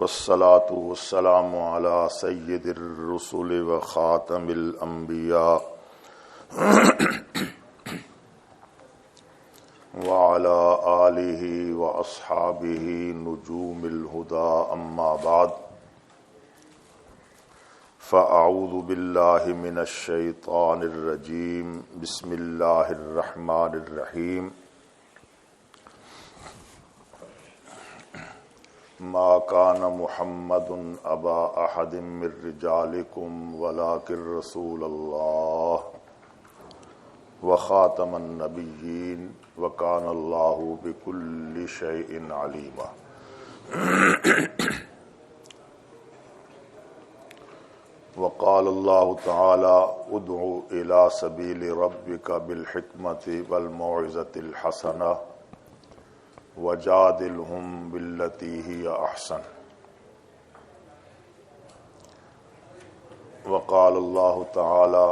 والصلاة والسلام على سيد الرسل وخاتم الأنبياء وعلى آله وأصحابه نجوم الهدى أما بعد فأعوذ بالله من الشيطان الرجيم بسم الله الرحمن الرحيم ما كان محمد أبا أحد من رجالكم ولكن رسول الله وخاتم النبيين وكان الله بكل شيء عليما وقال الله تعالى ادع إلى سبيل ربك بالحكمة والموعظة الحسنة وجادلهم بالتي هي أحسن وقال الله تعالى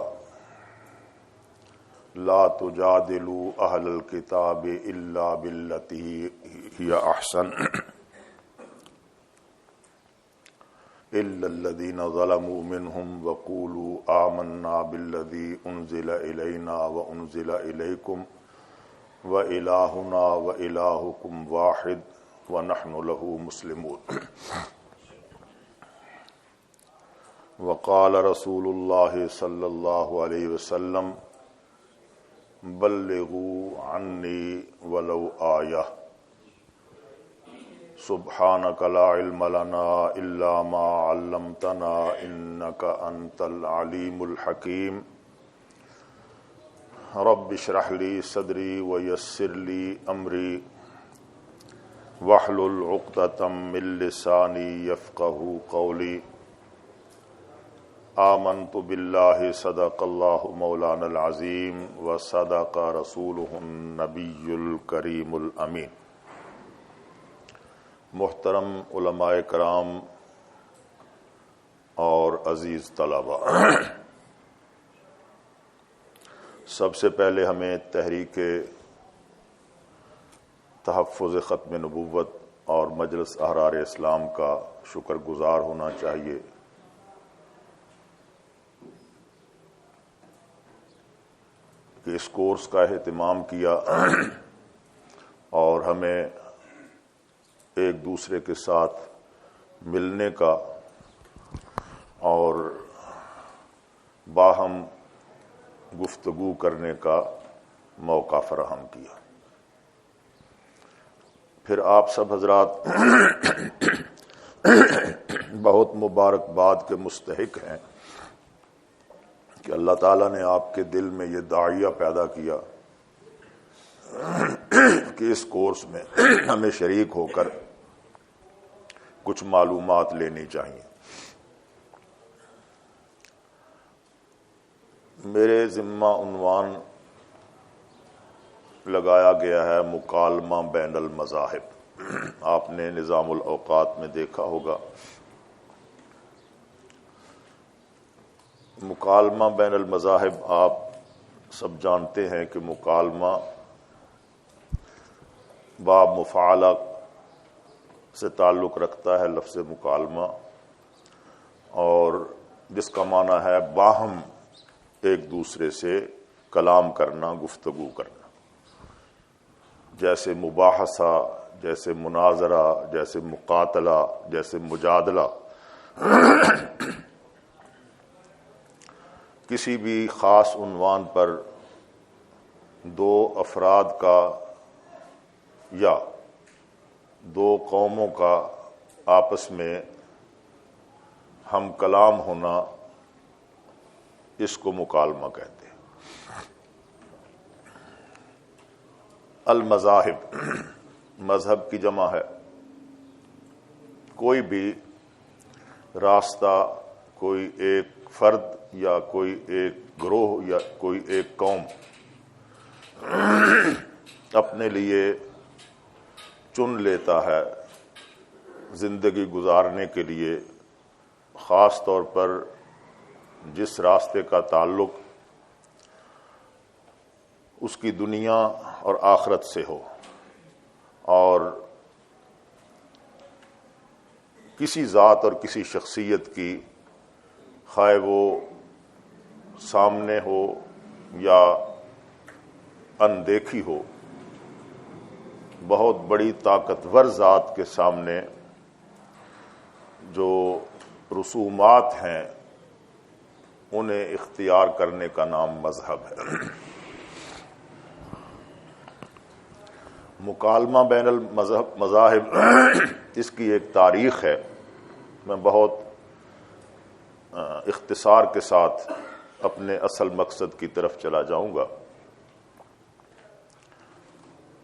لا تجادلوا أهل الكتاب إلا بالتي هي أحسن إلا الذين ظلموا منهم وقولوا آمنا بالذي أنزل إلينا وأنزل إليكم وإلهنا وإلهكم واحد ونحن له مسلمون وقال رسول الله صلى الله عليه وسلم بلغوا عني ولو آية سبحانك لا علم لنا إلا ما علمتنا إنك أنت العليم الحكيم رب اشرح لي صدري ويسر لي أمري واحلل عقدة من لساني يفقه قولي آمنت بالله صدق الله مولانا العظيم وصدق رسوله النبي الكريم الأمين محترم علماء کرام اور عزیز طلباء، سب سے پہلے ہمیں تحریک تحفظ ختم نبوت اور مجلس احرار اسلام کا شکر گزار ہونا چاہیے کہ اس کورس کا اہتمام کیا اور ہمیں ایک دوسرے کے ساتھ ملنے کا اور باہم گفتگو کرنے کا موقع فراہم کیا۔ پھر آپ سب حضرات بہت مبارکباد کے مستحق ہیں کہ اللہ تعالیٰ نے آپ کے دل میں یہ داعیہ پیدا کیا کہ اس کورس میں ہمیں شریک ہو کر کچھ معلومات لینی چاہیے۔ میرے ذمہ عنوان لگایا گیا ہے مکالمہ بین المذاہب۔ آپ نے نظام الاوقات میں دیکھا ہوگا مکالمہ بین المذاہب، آپ سب جانتے ہیں کہ مکالمہ باب مفعلہ سے تعلق رکھتا ہے لفظ مکالمہ، اور جس کا معنی ہے باہم ایک دوسرے سے کلام کرنا، گفتگو کرنا، جیسے مباحثہ، جیسے مناظرہ، جیسے مقاتلہ، جیسے مجادلہ۔ کسی بھی خاص عنوان پر دو افراد کا یا دو قوموں کا آپس میں ہم کلام ہونا، اس کو مکالمہ کہتے ہیں۔ المذاہب مذہب کی جمع ہے، کوئی بھی راستہ، کوئی ایک فرد یا کوئی ایک گروہ یا کوئی ایک قوم اپنے لیے چن لیتا ہے زندگی گزارنے کے لیے، خاص طور پر جس راستے کا تعلق اس کی دنیا اور آخرت سے ہو، اور کسی ذات اور کسی شخصیت کی، خواہ وہ سامنے ہو یا اندیکھی ہو، بہت بڑی طاقتور ذات کے سامنے جو رسومات ہیں انہیں اختیار کرنے کا نام مذہب ہے۔ مکالمہ بین مذاہب اس کی ایک تاریخ ہے، میں بہت اختصار کے ساتھ اپنے اصل مقصد کی طرف چلا جاؤں گا۔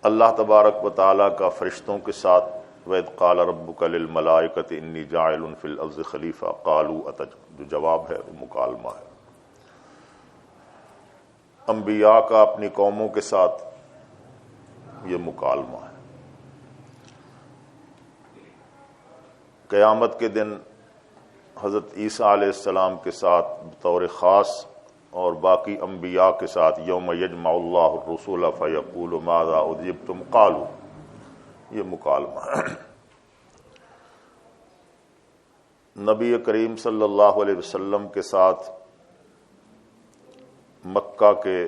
اللہ تبارک و تعالیٰ کا فرشتوں کے ساتھ وَإِذْ قَالَ رَبُّكَ لِلْمَلَائِكَةِ إِنِّي جَاعِلٌ فِي الْأَرْضِ خَلِيفَةً قَالُوا جو جواب ہے وہ مکالمہ ہے۔ انبیاء کا اپنی قوموں کے ساتھ یہ مکالمہ ہے۔ قیامت کے دن حضرت عیسیٰ علیہ السلام کے ساتھ بطور خاص اور باقی انبیاء کے ساتھ یوم یجمع اللہ الرسول فیقول ماذا اجبتم قالوا، یہ مکالمہ ہے۔ نبی کریم صلی اللہ علیہ وسلم کے ساتھ مکہ کے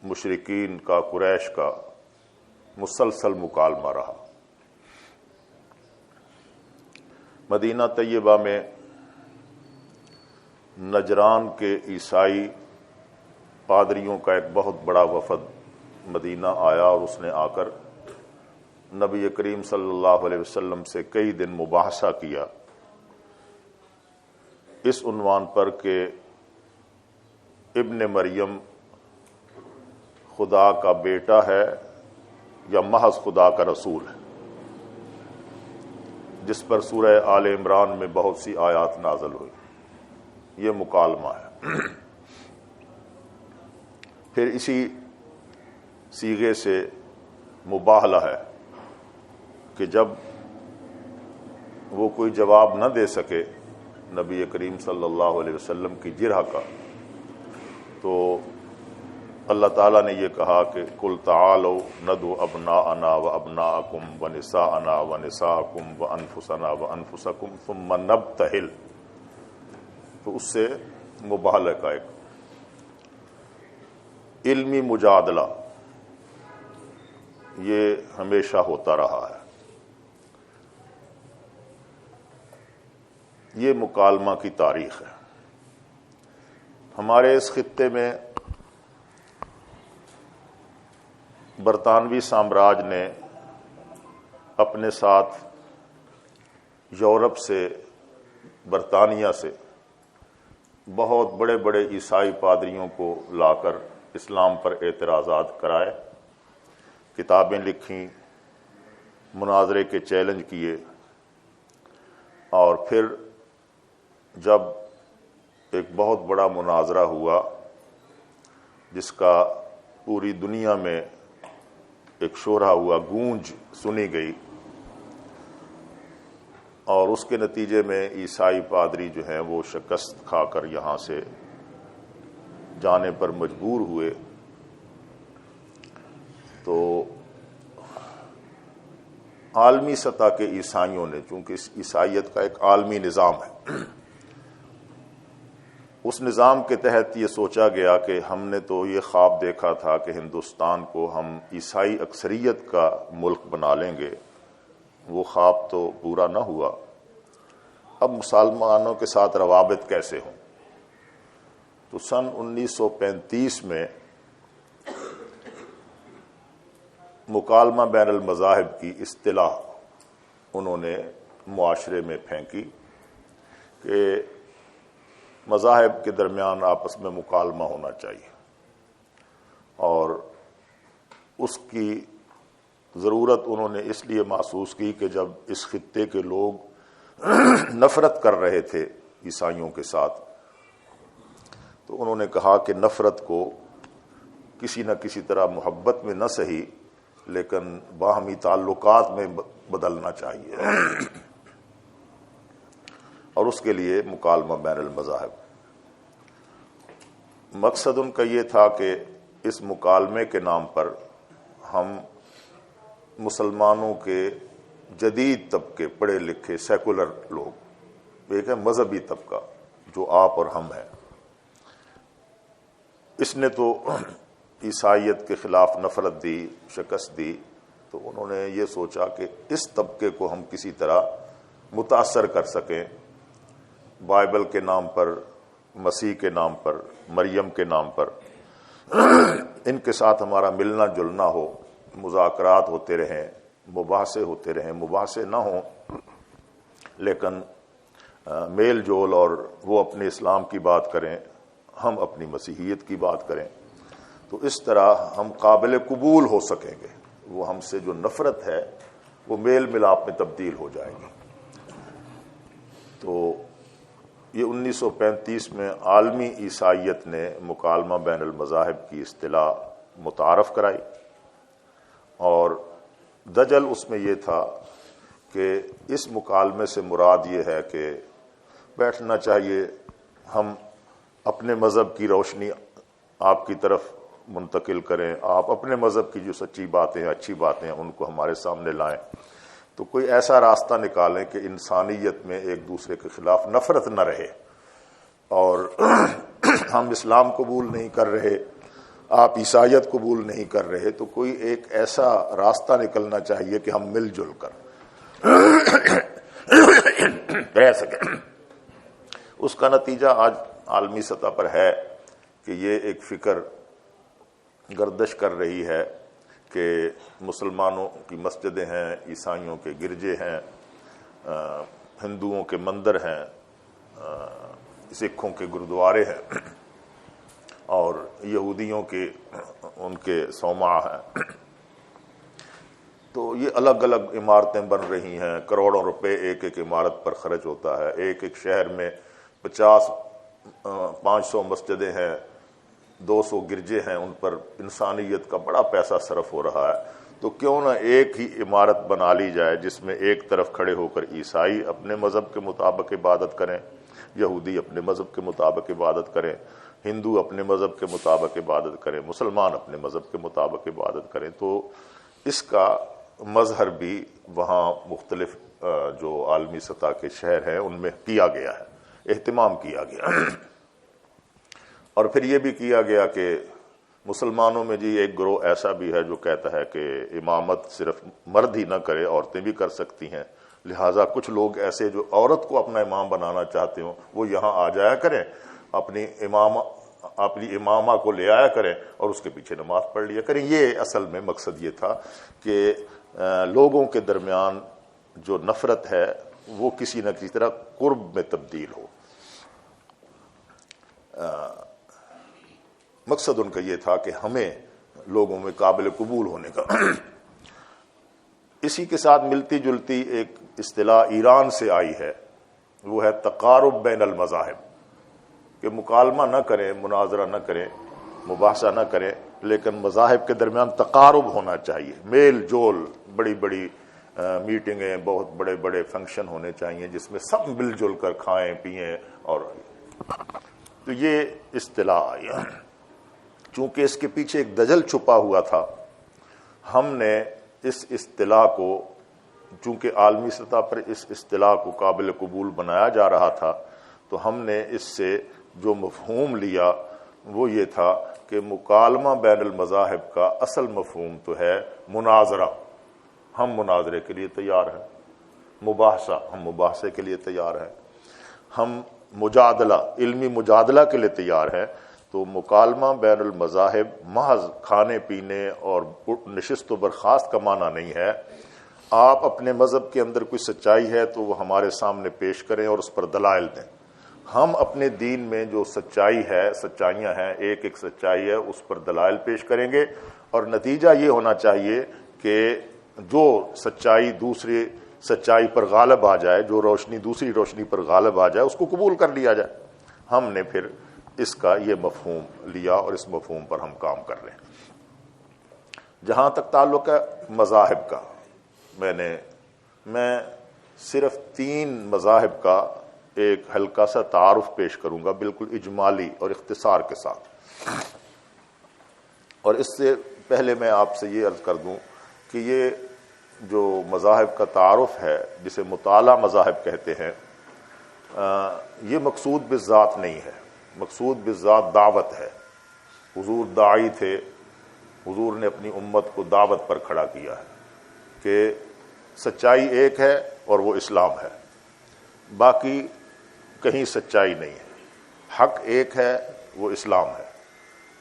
مشرکین کا، قریش کا مسلسل مکالمہ رہا۔ مدینہ طیبہ میں نجران کے عیسائی پادریوں کا ایک بہت بڑا وفد مدینہ آیا اور اس نے آ کر نبی کریم صلی اللہ علیہ وسلم سے کئی دن مباحثہ کیا اس عنوان پر کہ ابن مریم خدا کا بیٹا ہے یا محض خدا کا رسول ہے، جس پر سورہ آل عمران میں بہت سی آیات نازل ہوئی۔ یہ مکالمہ ہے۔ پھر اسی صیغے سے مباہلہ ہے کہ جب وہ کوئی جواب نہ دے سکے نبی کریم صلی اللہ علیہ وسلم کی جرح کا، تو اللہ تعالیٰ نے یہ کہا کہ قل تعالوا ندعو ابناءنا وابناءکم ونساءنا ونساءکم وانفسنا وانفسکم ثم نبتہل، تو اس سے مباہلہ کا ایک علمی مجادلہ یہ ہمیشہ ہوتا رہا ہے۔ یہ مکالمہ کی تاریخ ہے۔ ہمارے اس خطے میں برطانوی سامراج نے اپنے ساتھ یورپ سے، برطانیہ سے بہت بڑے بڑے عیسائی پادریوں کو لا کر اسلام پر اعتراضات کرائے، کتابیں لکھیں، مناظرے کے چیلنج کیے، اور پھر جب ایک بہت بڑا مناظرہ ہوا جس کا پوری دنیا میں ایک شورا ہوا، گونج سنی گئی، اور اس کے نتیجے میں عیسائی پادری جو ہیں وہ شکست کھا کر یہاں سے جانے پر مجبور ہوئے، تو عالمی سطح کے عیسائیوں نے، چونکہ عیسائیت کا ایک عالمی نظام ہے، اس نظام کے تحت یہ سوچا گیا کہ ہم نے تو یہ خواب دیکھا تھا کہ ہندوستان کو ہم عیسائی اکثریت کا ملک بنا لیں گے، وہ خواب تو پورا نہ ہوا، اب مسلمانوں کے ساتھ روابط کیسے ہوں؟ تو سن 1935 میں مکالمہ بین المذاہب کی اصطلاح انہوں نے معاشرے میں پھینکی کہ مذاہب کے درمیان آپس میں مکالمہ ہونا چاہیے، اور اس کی ضرورت انہوں نے اس لیے محسوس کی کہ جب اس خطے کے لوگ نفرت کر رہے تھے عیسائیوں کے ساتھ، تو انہوں نے کہا کہ نفرت کو کسی نہ کسی طرح محبت میں نہ صحیح لیکن باہمی تعلقات میں بدلنا چاہیے، اور اس کے لیے مکالمہ بین المذاہب۔ مقصد ان کا یہ تھا کہ اس مکالمے کے نام پر ہم مسلمانوں کے جدید طبقے، پڑھے لکھے سیکولر لوگ، ایک ہے مذہبی طبقہ جو آپ اور ہم ہیں۔ اس نے تو عیسائیت کے خلاف نفرت دی، شکست دی، تو انہوں نے یہ سوچا کہ اس طبقے کو ہم کسی طرح متاثر کر سکیں، بائبل کے نام پر، مسیح کے نام پر، مریم کے نام پر ان کے ساتھ ہمارا ملنا جلنا ہو، مذاکرات ہوتے رہیں، مباحثے ہوتے رہیں، مباحثے نہ ہوں لیکن میل جول، اور وہ اپنے اسلام کی بات کریں، ہم اپنی مسیحیت کی بات کریں، تو اس طرح ہم قابل قبول ہو سکیں گے، وہ ہم سے جو نفرت ہے وہ میل ملاپ میں تبدیل ہو جائے گی۔ تو یہ 1935 میں عالمی عیسائیت نے مکالمہ بین المذاہب کی اصطلاح متعارف کرائی، اور دجل اس میں یہ تھا کہ اس مکالمے سے مراد یہ ہے کہ بیٹھنا چاہیے، ہم اپنے مذہب کی روشنی آپ کی طرف منتقل کریں، آپ اپنے مذہب کی جو سچی باتیں ہیں، اچھی باتیں ہیں، ان کو ہمارے سامنے لائیں، تو کوئی ایسا راستہ نکالیں کہ انسانیت میں ایک دوسرے کے خلاف نفرت نہ رہے، اور ہم اسلام قبول نہیں کر رہے، آپ عیسائیت قبول نہیں کر رہے، تو کوئی ایک ایسا راستہ نکلنا چاہیے کہ ہم مل جل کر رہ سکیں۔ اس کا نتیجہ آج عالمی سطح پر ہے کہ یہ ایک فکر گردش کر رہی ہے کہ مسلمانوں کی مسجدیں ہیں، عیسائیوں کے گرجے ہیں، ہندوؤں کے مندر ہیں، سکھوں کے گرودوارے ہیں، اور یہودیوں کے ان کے صومعہ ہیں، تو یہ الگ الگ عمارتیں بن رہی ہیں، کروڑوں روپے ایک ایک عمارت پر خرچ ہوتا ہے، ایک ایک شہر میں 500 مسجدیں ہیں، 200 گرجے ہیں، ان پر انسانیت کا بڑا پیسہ صرف ہو رہا ہے، تو کیوں نہ ایک ہی عمارت بنا لی جائے جس میں ایک طرف کھڑے ہو کر عیسائی اپنے مذہب کے مطابق عبادت کریں، یہودی اپنے مذہب کے مطابق عبادت کریں، ہندو اپنے مذہب کے مطابق عبادت کریں، مسلمان اپنے مذہب کے مطابق عبادت کریں، تو اس کا مظہر بھی وہاں مختلف جو عالمی سطح کے شہر ہیں ان میں کیا گیا ہے، اہتمام کیا گیا۔ اور پھر یہ بھی کیا گیا کہ مسلمانوں میں جی ایک گروہ ایسا بھی ہے جو کہتا ہے کہ امامت صرف مرد ہی نہ کرے، عورتیں بھی کر سکتی ہیں، لہٰذا کچھ لوگ ایسے جو عورت کو اپنا امام بنانا چاہتے ہوں وہ یہاں آ جایا کریں، اپنی امامہ کو لے آیا کریں اور اس کے پیچھے نماز پڑھ لیا کریں۔ یہ اصل میں مقصد یہ تھا کہ لوگوں کے درمیان جو نفرت ہے وہ کسی نہ کسی طرح قرب میں تبدیل ہو۔ مقصد ان کا یہ تھا کہ ہمیں لوگوں میں قابل قبول ہونے کا۔ اسی کے ساتھ ملتی جلتی ایک اصطلاح ایران سے آئی ہے، وہ ہے تقارب بین المذاہب، کہ مکالمہ نہ کریں، مناظرہ نہ کریں، مباحثہ نہ کریں، لیکن مذاہب کے درمیان تقارب ہونا چاہیے، میل جول، بڑی بڑی میٹنگیں، بہت بڑے بڑے فنکشن ہونے چاہیے جس میں سب مل جل کر کھائیں پئیں، اور تو یہ اصطلاح آئی۔ چونکہ اس کے پیچھے ایک دجل چھپا ہوا تھا، ہم نے اس اصطلاح کو، چونکہ عالمی سطح پر اس اصطلاح کو قابل قبول بنایا جا رہا تھا، تو ہم نے اس سے جو مفہوم لیا وہ یہ تھا کہ مکالمہ بین المذاہب کا اصل مفہوم تو ہے مناظرہ، ہم مناظرے کے لیے تیار ہیں، مباحثہ، ہم مباحثے کے لیے تیار ہیں، ہم مجادلہ، علمی مجادلہ کے لیے تیار ہیں۔ تو مکالمہ بین المذاہب محض کھانے پینے اور نشست و برخاست کا معنی نہیں ہے۔ آپ اپنے مذہب کے اندر کوئی سچائی ہے تو وہ ہمارے سامنے پیش کریں اور اس پر دلائل دیں، ہم اپنے دین میں جو سچائی ہے، سچائیاں ہیں، ایک ایک سچائی ہے، اس پر دلائل پیش کریں گے، اور نتیجہ یہ ہونا چاہیے کہ جو سچائی دوسری سچائی پر غالب آ جائے، جو روشنی دوسری روشنی پر غالب آ جائے، اس کو قبول کر لیا جائے۔ ہم نے پھر اس کا یہ مفہوم لیا اور اس مفہوم پر ہم کام کر رہے ہیں۔ جہاں تک تعلق ہے مذاہب کا، میں صرف 3 مذاہب کا ایک ہلکا سا تعارف پیش کروں گا، بالکل اجمالی اور اختصار کے ساتھ۔ اور اس سے پہلے میں آپ سے یہ عرض کر دوں کہ یہ جو مذاہب کا تعارف ہے جسے مطالعہ مذاہب کہتے ہیں، یہ مقصود بالذات نہیں ہے، مقصود بالذات دعوت ہے۔ حضور داعی تھے، حضور نے اپنی امت کو دعوت پر کھڑا کیا ہے کہ سچائی ایک ہے اور وہ اسلام ہے، باقی کہیں سچائی نہیں ہے۔ حق ایک ہے، وہ اسلام ہے،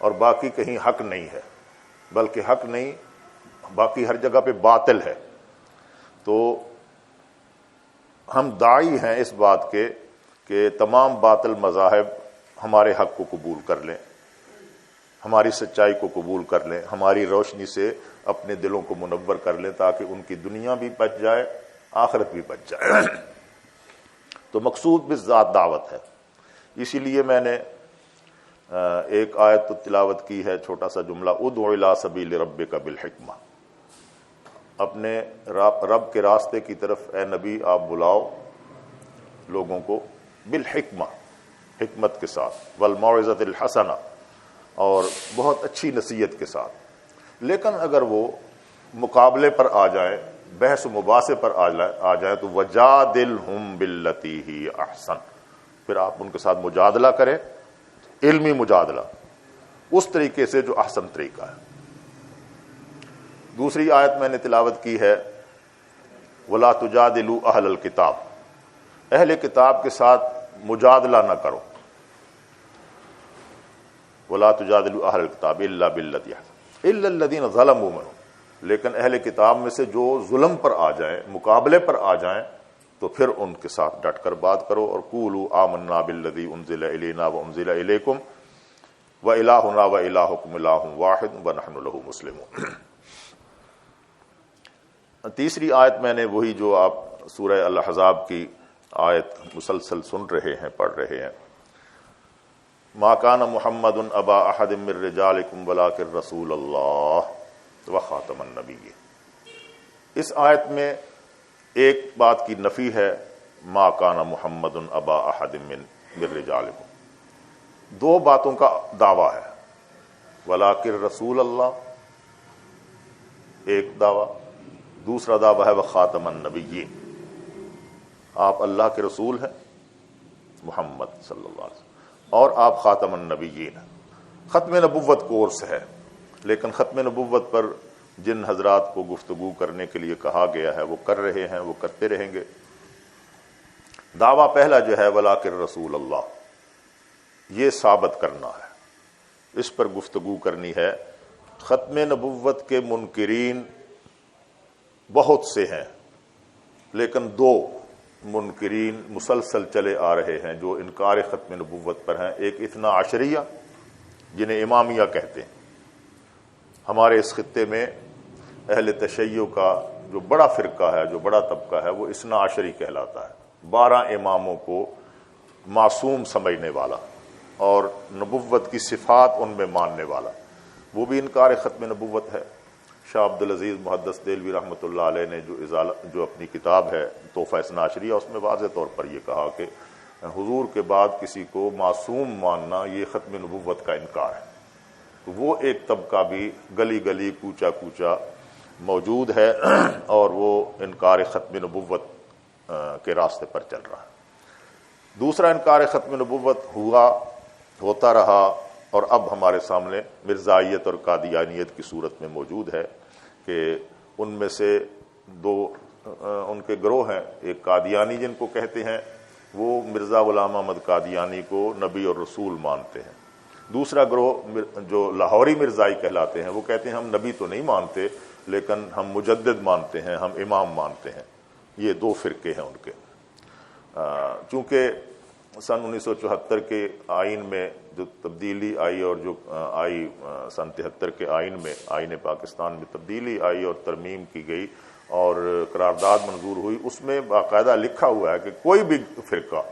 اور باقی کہیں حق نہیں ہے، بلکہ حق نہیں، باقی ہر جگہ پہ باطل ہے۔ تو ہم داعی ہیں اس بات کے کہ تمام باطل مذاہب ہمارے حق کو قبول کر لیں، ہماری سچائی کو قبول کر لیں، ہماری روشنی سے اپنے دلوں کو منور کر لیں، تاکہ ان کی دنیا بھی بچ جائے، آخرت بھی بچ جائے۔ تو مقصود بالذات دعوت ہے۔ اسی لیے میں نے ایک آیت تو تلاوت کی ہے، چھوٹا سا جملہ، ادع الی سبیل ربک بالحکمہ، اپنے رب کے راستے کی طرف اے نبی آپ بلاؤ لوگوں کو، بالحکمہ، حکمت کے ساتھ، والموعظۃ الحسنہ، اور بہت اچھی نصیحت کے ساتھ۔ لیکن اگر وہ مقابلے پر آ جائیں، بحث و مباحثے پر آ جائیں تو وجادلہم باللتی ہی احسن، پھر آپ ان کے ساتھ مجادلہ کریں، علمی مجادلہ، اس طریقے سے جو احسن طریقہ ہے۔ دوسری آیت میں نے تلاوت کی ہے، وَلَا تُجَادِلُوا أَهْلَ الْكِتَابِ، اہل کتاب کے ساتھ مجادلہ نہ کرو، وَلَا تُجَادِلُوا أَهْلَ الْكِتَابِ إِلَّا بِالَّتِي أَحْسَنَ إِلَّا الَّذِينَ ظَلَمُوا مِنْهُمْ، لیکن اہل کتاب میں سے جو ظلم پر آ جائیں، مقابلے پر آ جائیں، تو پھر ان کے ساتھ ڈٹ کر بات کرو، اور قولوا آمنا بالذی انزل الینا وانزل الیکم والہنا والہکم الہ واحد ونحن لہ مسلمون۔ تیسری آیت میں نے وہی جو آپ سورہ الاحزاب کی آیت مسلسل سن رہے ہیں، پڑھ رہے ہیں، ما کان محمد ابا احد من رجالکم ولکن رسول اللہ وخاتم النبیین۔ اس آیت میں ایک بات کی نفی ہے، ما کان محمد ابا احد من رجالکم، دو باتوں کا دعویٰ ہے، ولکن رسول اللہ ایک دعویٰ، دوسرا دعویٰ ہے وخاتم النبیین، آپ اللہ کے رسول ہیں محمد صلی اللہ علیہ وسلم، اور آپ خاتم النبیین ہیں۔ ختم نبوت کورس ہے، لیکن ختم نبوت پر جن حضرات کو گفتگو کرنے کے لیے کہا گیا ہے وہ کر رہے ہیں، وہ کرتے رہیں گے۔ دعویٰ پہلا جو ہے ولکن رسول اللہ، یہ ثابت کرنا ہے، اس پر گفتگو کرنی ہے۔ ختم نبوت کے منکرین بہت سے ہیں، لیکن دو منکرین مسلسل چلے آ رہے ہیں جو انکار ختم نبوت پر ہیں۔ ایک اثنا عشریہ جنہیں امامیہ کہتے ہیں، ہمارے اس خطے میں اہل تشیع کا جو بڑا فرقہ ہے، جو بڑا طبقہ ہے، وہ اثنا عشری کہلاتا ہے، 12 اماموں کو معصوم سمجھنے والا اور نبوت کی صفات ان میں ماننے والا، وہ بھی انکار ختم نبوت ہے۔ شاہ عبدالعزیز محدث دہلوی رحمۃ اللہ علیہ نے جو اپنی کتاب ہے تحفہ اثنا عشریہ، اس میں واضح طور پر یہ کہا کہ حضور کے بعد کسی کو معصوم ماننا یہ ختم نبوت کا انکار ہے۔ تو وہ ایک طبقہ بھی گلی گلی، کوچا کوچا موجود ہے، اور وہ انکار ختم نبوت کے راستے پر چل رہا ہے۔ دوسرا انکار ختم نبوت ہوتا رہا، اور اب ہمارے سامنے مرزائیت اور قادیانیت کی صورت میں موجود ہے کہ ان میں سے دو ان کے گروہ ہیں، ایک قادیانی جن کو کہتے ہیں، وہ مرزا غلام احمد قادیانی کو نبی اور رسول مانتے ہیں۔ دوسرا گروہ جو لاہوری مرزائی کہلاتے ہیں، وہ کہتے ہیں ہم نبی تو نہیں مانتے، لیکن ہم مجدد مانتے ہیں، ہم امام مانتے ہیں۔ یہ دو فرقے ہیں ان کے۔ چونکہ سن 1974 کے آئین میں جو تبدیلی آئی، اور جو آئی سن 73 کے آئین میں، آئین پاکستان میں تبدیلی آئی اور ترمیم کی گئی اور قرارداد منظور ہوئی، اس میں باقاعدہ لکھا ہوا ہے کہ کوئی بھی فرقہ،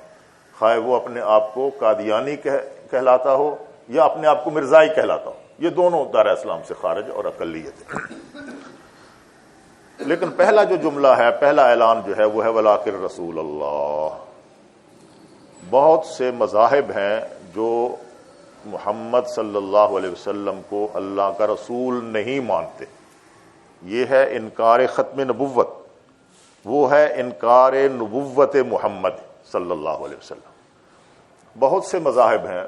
خواہ وہ اپنے آپ کو قادیانی کہلاتا ہو یا اپنے آپ کو مرزائی کہلاتا ہو، یہ دونوں دار اسلام سے خارج اور اقلیت ہے۔ لیکن پہلا جو جملہ ہے، پہلا اعلان جو ہے، وہ ہے ولکن رسول اللہ۔ بہت سے مذاہب ہیں جو محمد صلی اللہ علیہ وسلم کو اللہ کا رسول نہیں مانتے، یہ ہے انکار ختم نبوت، وہ ہے انکار نبوت محمد صلی اللہ علیہ وسلم۔ بہت سے مذاہب ہیں،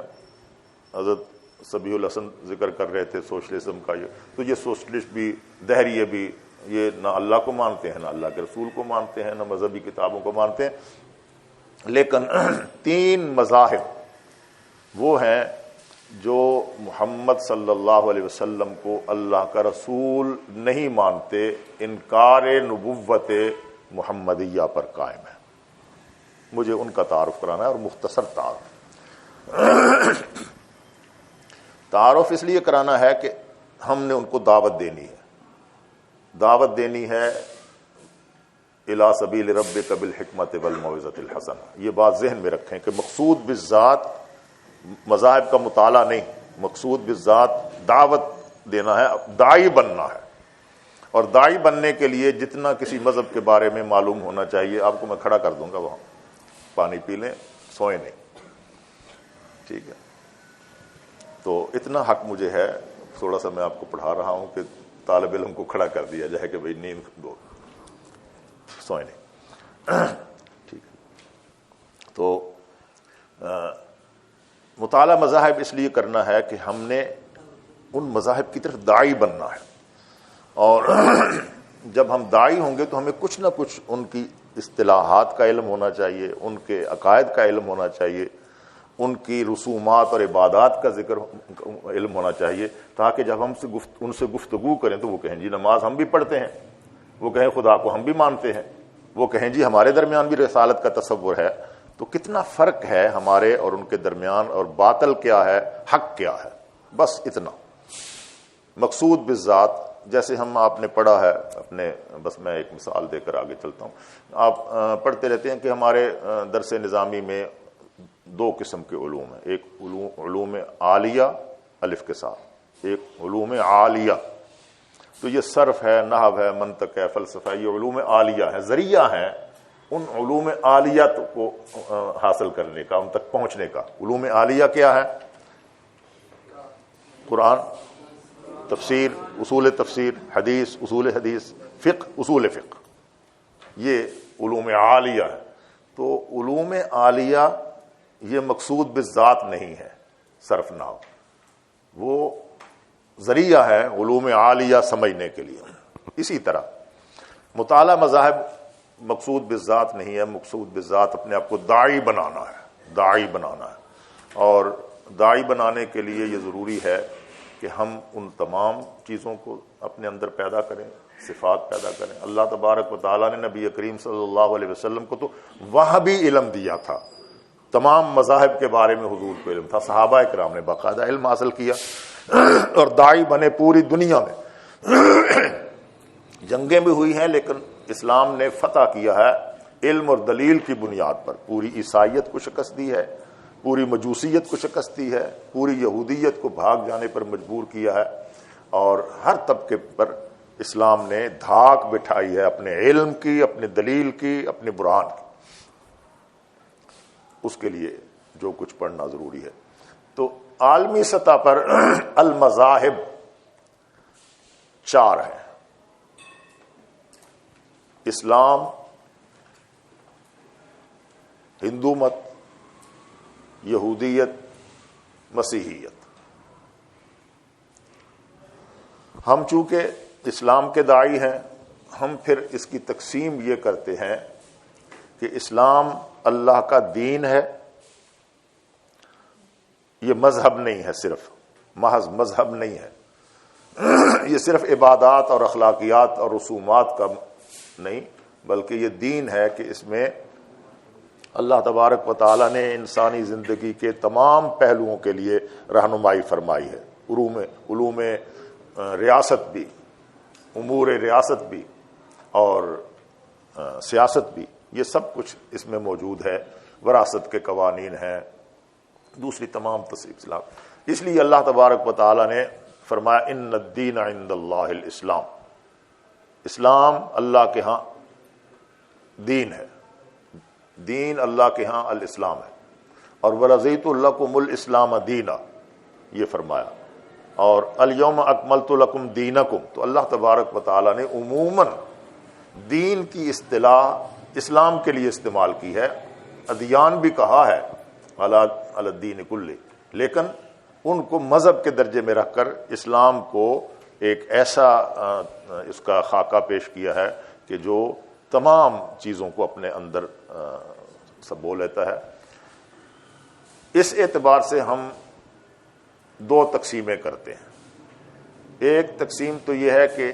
حضرت سبیح الحسن ذکر کر رہے تھے سوشلزم کا، تو یہ سوشلسٹ بھی، دہریے بھی، یہ نہ اللہ کو مانتے ہیں، نہ اللہ کے رسول کو مانتے ہیں، نہ مذہبی کتابوں کو مانتے ہیں، لیکن تین مذاہب وہ ہیں جو محمد صلی اللہ علیہ وسلم کو اللہ کا رسول نہیں مانتے، انکار نبوت محمدیہ پر قائم ہے۔ مجھے ان کا تعارف کرانا ہے، اور مختصر تعارف اس لیے کرانا ہے کہ ہم نے ان کو دعوت دینی ہے الی سبیل ربک بالحکمت والموعظۃ الحسنہ۔ یہ بات ذہن میں رکھیں کہ مقصود بالذات مذاہب کا مطالعہ نہیں، مقصود بالذات دعوت دینا ہے، داعی بننا ہے، اور داعی بننے کے لیے جتنا کسی مذہب کے بارے میں معلوم ہونا چاہیے، آپ کو میں کھڑا کر دوں گا وہاں، پانی پی لیں، سوئیں نہیں، ٹھیک ہے؟ تو اتنا حق مجھے ہے، تھوڑا سا میں آپ کو پڑھا رہا ہوں کہ طالب علم کو کھڑا کر دیا جائے کہ بھئی نیند دو، سوئیں نہیں، ٹھیک ہے؟ تو مطالعہ مذاہب اس لیے کرنا ہے کہ ہم نے ان مذاہب کی طرف داعی بننا ہے، اور جب ہم داعی ہوں گے تو ہمیں کچھ نہ کچھ ان کی اصطلاحات کا علم ہونا چاہیے، ان کے عقائد کا علم ہونا چاہیے، ان کی رسومات اور عبادات کا ذکر علم ہونا چاہیے، تاکہ جب ہم ان سے گفتگو کریں تو وہ کہیں جی نماز ہم بھی پڑھتے ہیں، وہ کہیں خدا کو ہم بھی مانتے ہیں، وہ کہیں جی ہمارے درمیان بھی رسالت کا تصور ہے۔ تو کتنا فرق ہے ہمارے اور ان کے درمیان، اور باطل کیا ہے، حق کیا ہے، بس اتنا۔ مقصود بالذات، جیسے آپ نے پڑھا ہے اپنے، بس میں ایک مثال دے کر آگے چلتا ہوں، آپ پڑھتے رہتے ہیں کہ ہمارے درس نظامی میں دو قسم کے علوم ہیں، ایک علوم عالیہ الف کے ساتھ، ایک علوم عالیہ، تو یہ صرف ہے، نحو ہے، منطق ہے، فلسفہ ہے، یہ علوم عالیہ ہے، ذریعہ ہیں ان علوم عالیہ کو حاصل کرنے کا، ان تک پہنچنے کا۔ علوم عالیہ کیا ہے؟ قرآن، تفسیر، اصول تفسیر، حدیث، اصول حدیث، فقہ، اصول فقہ، یہ علوم عالیہ ہے۔ تو علوم عالیہ یہ مقصود بالذات نہیں ہے، صرف نحو، وہ ذریعہ ہے علوم عالیہ سمجھنے کے لیے۔ اسی طرح مطالعہ مذاہب مقصود بالذات نہیں ہے، مقصود بالذات اپنے آپ کو داعی بنانا ہے، اور داعی بنانے کے لیے یہ ضروری ہے کہ ہم ان تمام چیزوں کو اپنے اندر پیدا کریں، صفات پیدا کریں۔ اللہ تبارک و تعالیٰ نے نبی کریم صلی اللہ علیہ وسلم کو تو وہاں بھی علم دیا تھا، تمام مذاہب کے بارے میں حضور کو علم تھا، صحابہ کرام نے باقاعدہ علم حاصل کیا، اور داعی بنے پوری دنیا میں۔ جنگیں بھی ہوئی ہیں، لیکن اسلام نے فتح کیا ہے علم اور دلیل کی بنیاد پر، پوری عیسائیت کو شکست دی ہے، پوری مجوسیت کو شکست دی ہے، پوری یہودیت کو بھاگ جانے پر مجبور کیا ہے، اور ہر طبقے پر اسلام نے دھاک بٹھائی ہے اپنے علم کی، اپنے دلیل کی، اپنے برہان کی۔ اس کے لیے جو کچھ پڑھنا ضروری ہے۔ تو عالمی سطح پر المذاہب 4 ہیں: اسلام، ہندو مت، یہودیت، مسیحیت۔ ہم چونکہ اسلام کے داعی ہیں، ہم پھر اس کی تقسیم یہ کرتے ہیں کہ اسلام اللہ کا دین ہے، یہ مذہب نہیں ہے، صرف محض مذہب نہیں ہے، یہ صرف عبادات اور اخلاقیات اور رسومات کا نہیں، بلکہ یہ دین ہے کہ اس میں اللہ تبارک و تعالیٰ نے انسانی زندگی کے تمام پہلوؤں کے لیے رہنمائی فرمائی ہے، علوم ریاست بھی، امور ریاست بھی، اور سیاست بھی، یہ سب کچھ اس میں موجود ہے، وراثت کے قوانین ہیں، دوسری تمام اسلام۔ اس لیے اللہ تبارک و تعالیٰ نے فرمایا ان الدین عند اللہ الاسلام، اسلام اللہ کے ہاں دین ہے، دین اللہ کے ہاں الاسلام ہے، اور وَرَضِيتُ لَكُمُ الْإِسْلَامَ دِينًا، یہ فرمایا اور الیوم اکملت لکم دینکم، تو اللہ تبارک و تعالیٰ نے عموماً دین کی اصطلاح اسلام کے لیے استعمال کی ہے، ادیان بھی کہا ہے علی الدین کلہ، لیکن ان کو مذہب کے درجے میں رکھ کر اسلام کو ایک ایسا اس کا خاکہ پیش کیا ہے کہ جو تمام چیزوں کو اپنے اندر سبو لیتا ہے۔ اس اعتبار سے ہم دو تقسیمیں کرتے ہیں۔ ایک تقسیم تو یہ ہے کہ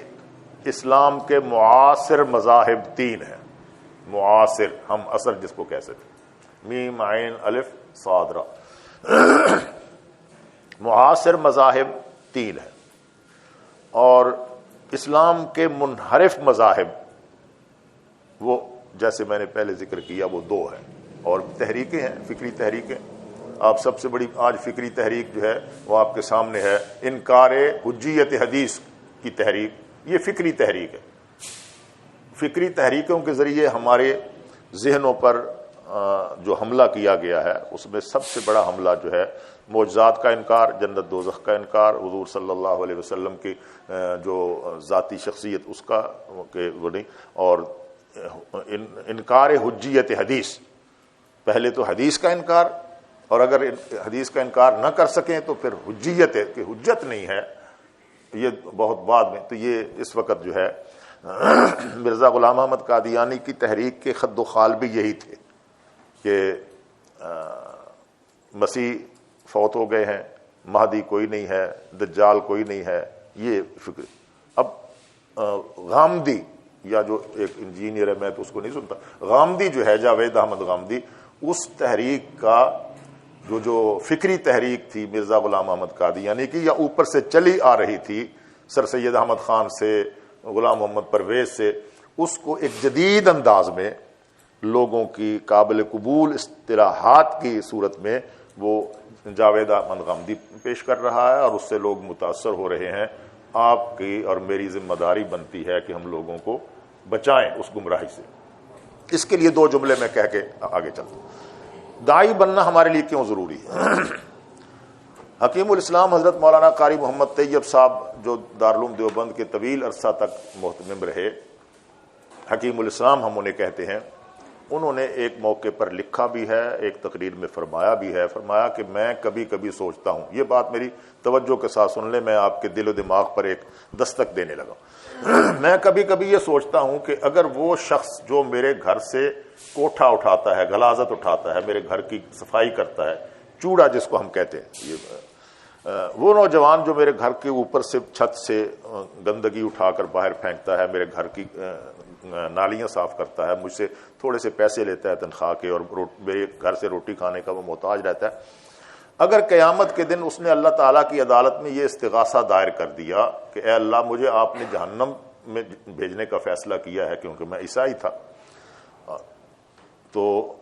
اسلام کے معاصر مذاہب تین ہیں، معاصر، ہم اثر جس کو کہہ سکتے، میم عین الف صاد را، معاصر مذاہب تین ہیں، اور اسلام کے منحرف مذاہب وہ جیسے میں نے پہلے ذکر کیا وہ دو ہیں، اور تحریکیں ہیں، فکری تحریکیں۔ آپ سب سے بڑی آج فکری تحریک جو ہے وہ آپ کے سامنے ہے، انکار حجیت حدیث کی تحریک، یہ فکری تحریک ہے۔ فکری تحریکوں کے ذریعے ہمارے ذہنوں پر جو حملہ کیا گیا ہے اس میں سب سے بڑا حملہ جو ہے معجزات کا انکار، جنت دوزخ کا انکار، حضور صلی اللہ علیہ وسلم کی جو ذاتی شخصیت اس کا اور انکار حجیت حدیث، پہلے تو حدیث کا انکار، اور اگر حدیث کا انکار نہ کر سکیں تو پھر حجیت ہے کہ حجت نہیں ہے، یہ بہت بعد میں۔ تو یہ اس وقت جو ہے مرزا غلام احمد قادیانی کی تحریک کے خد و خال بھی یہی تھے کہ مسیح فوت ہو گئے ہیں، مہدی کوئی نہیں ہے، دجال کوئی نہیں ہے، یہ فکر۔ اب غامدی، یا جو ایک انجینئر ہے میں تو اس کو نہیں سنتا، غامدی جو ہے جاوید احمد غامدی، اس تحریک کا جو فکری تحریک تھی مرزا غلام احمد قادیانی کی، یا اوپر سے چلی آ رہی تھی سر سید احمد خان سے، غلام محمد پرویز سے، اس کو ایک جدید انداز میں لوگوں کی قابل قبول اصطلاحات کی صورت میں وہ جاوید احمد غامدی پیش کر رہا ہے، اور اس سے لوگ متاثر ہو رہے ہیں۔ آپ کی اور میری ذمہ داری بنتی ہے کہ ہم لوگوں کو بچائیں اس گمراہی سے۔ اس کے لیے دو جملے میں کہہ کے آگے چلتا ہوں۔ داعی بننا ہمارے لیے کیوں ضروری ہے؟ حکیم الاسلام حضرت مولانا قاری محمد طیب صاحب جو دارالعلوم دیوبند کے طویل عرصہ تک محتمم رہے، حکیم الاسلام ہم انہیں کہتے ہیں، انہوں نے ایک موقع پر لکھا بھی ہے، ایک تقریر میں فرمایا بھی ہے، فرمایا کہ میں کبھی کبھی سوچتا ہوں، یہ بات میری توجہ کے ساتھ سن لیں، میں آپ کے دل و دماغ پر ایک دستک دینے لگا، میں کبھی کبھی یہ سوچتا ہوں کہ اگر وہ شخص جو میرے گھر سے کوٹھا اٹھاتا ہے، غلاظت اٹھاتا ہے، میرے گھر کی صفائی کرتا ہے، چوڑا جس کو ہم کہتے ہیں، وہ نوجوان جو میرے گھر کے اوپر سے چھت سے گندگی اٹھا کر باہر پھینکتا ہے، میرے گھر کی نالیاں صاف کرتا ہے، مجھ سے تھوڑے سے پیسے لیتا ہے تنخواہ کے، اور میرے گھر سے روٹی کھانے کا وہ محتاج رہتا ہے، اگر قیامت کے دن اس نے اللہ تعالیٰ کی عدالت میں یہ استغاثہ دائر کر دیا کہ اے اللہ مجھے آپ نے جہنم میں بھیجنے کا فیصلہ کیا ہے کیونکہ میں عیسائی تھا، تو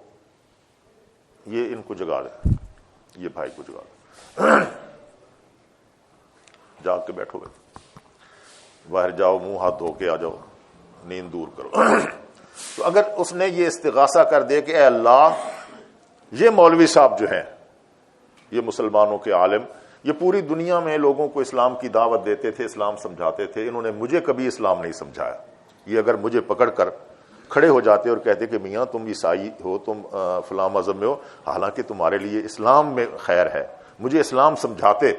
یہ ان کو جگا دے، یہ بھائی کو جگا دے، جاگ کے بیٹھو گے، باہر جاؤ، منہ ہاتھ دھو کے آ جاؤ، نیند دور کرو۔ تو اگر اس نے یہ استغاثہ کر دے کہ اے اللہ یہ مولوی صاحب جو ہیں، یہ مسلمانوں کے عالم، یہ پوری دنیا میں لوگوں کو اسلام کی دعوت دیتے تھے، اسلام سمجھاتے تھے، انہوں نے مجھے کبھی اسلام نہیں سمجھایا، یہ اگر مجھے پکڑ کر کھڑے ہو جاتے اور کہتے کہ میاں تم عیسائی ہو، تم فلاں مذہب میں ہو، حالانکہ تمہارے لیے اسلام میں خیر ہے، مجھے اسلام سمجھاتے،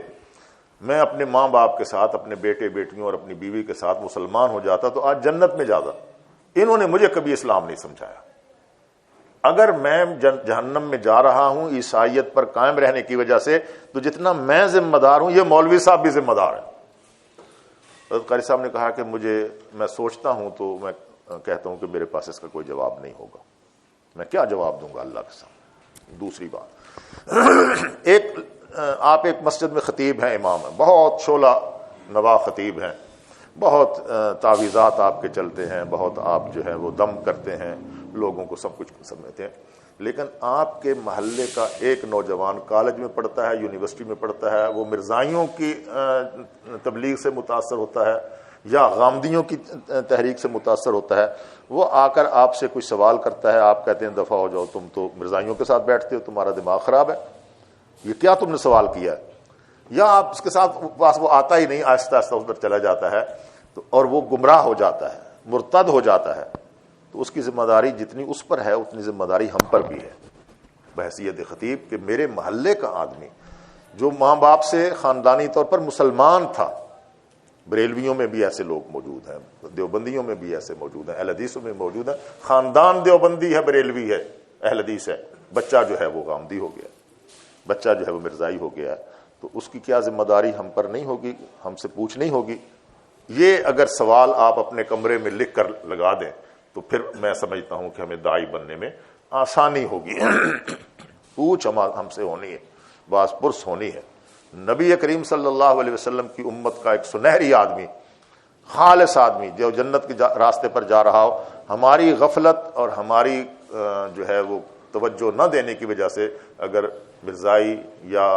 میں اپنے ماں باپ کے ساتھ، اپنے بیٹے بیٹیوں اور اپنی بیوی کے ساتھ مسلمان ہو جاتا تو آج جنت میں جاتا، انہوں نے مجھے کبھی اسلام نہیں سمجھایا، اگر میں جہنم میں جا رہا ہوں عیسائیت پر قائم رہنے کی وجہ سے، تو جتنا میں ذمہ دار ہوں یہ مولوی صاحب بھی ذمہ دار ہے۔ حضرت قاری صاحب نے کہا کہ میں سوچتا ہوں تو میں کہتا ہوں کہ میرے پاس اس کا کوئی جواب نہیں ہوگا، میں کیا جواب دوں گا اللہ کے سامنے۔ دوسری بات، آپ ایک مسجد میں خطیب ہیں، امام ہیں، بہت شعلہ نوا خطیب ہیں، بہت تعویذات آپ کے چلتے ہیں، بہت آپ جو ہے وہ دم کرتے ہیں، لوگوں کو سب کچھ سمجھتے ہیں، لیکن آپ کے محلے کا ایک نوجوان کالج میں پڑھتا ہے، یونیورسٹی میں پڑھتا ہے، وہ مرزائیوں کی تبلیغ سے متاثر ہوتا ہے یا غامدیوں کی تحریک سے متاثر ہوتا ہے، وہ آ کر آپ سے کوئی سوال کرتا ہے، آپ کہتے ہیں دفعہ ہو جاؤ، تم تو مرزائیوں کے ساتھ بیٹھتے ہو، تمہارا دماغ خراب ہے، یہ کیا تم نے سوال کیا ہے؟ یا آپ اس کے ساتھ پاس وہ آتا ہی نہیں، آہستہ آہستہ ادھر چلا جاتا ہے تو اور وہ گمراہ ہو جاتا ہے، مرتد ہو جاتا ہے، تو اس کی ذمہ داری جتنی اس پر ہے اتنی ذمہ داری ہم پر بھی ہے بحیثیت خطیب، کہ میرے محلے کا آدمی جو ماں باپ سے خاندانی طور پر مسلمان تھا، بریلویوں میں بھی ایسے لوگ موجود ہیں، دیوبندیوں میں بھی ایسے موجود ہیں، اہل حدیثوں میں موجود ہیں، خاندان دیوبندی ہے، بریلوی ہے، اہل حدیث ہے، بچہ جو ہے وہ غامدی ہو گیا، بچہ جو ہے وہ مرزائی ہو گیا، تو اس کی کیا ذمہ داری ہم پر نہیں ہوگی، ہم سے پوچھنی ہوگی؟ یہ اگر سوال آپ اپنے کمرے میں لکھ کر لگا دیں تو پھر میں سمجھتا ہوں کہ ہمیں داعی بننے میں آسانی ہوگی۔ پوچھ ہم سے ہونی ہے، باز پرس ہونی ہے۔ نبی کریم صلی اللہ علیہ وسلم کی امت کا ایک سنہری آدمی، خالص آدمی جو جنت کے راستے پر جا رہا ہو، ہماری غفلت اور ہماری جو ہے وہ توجہ نہ دینے کی وجہ سے اگر مرزائی یا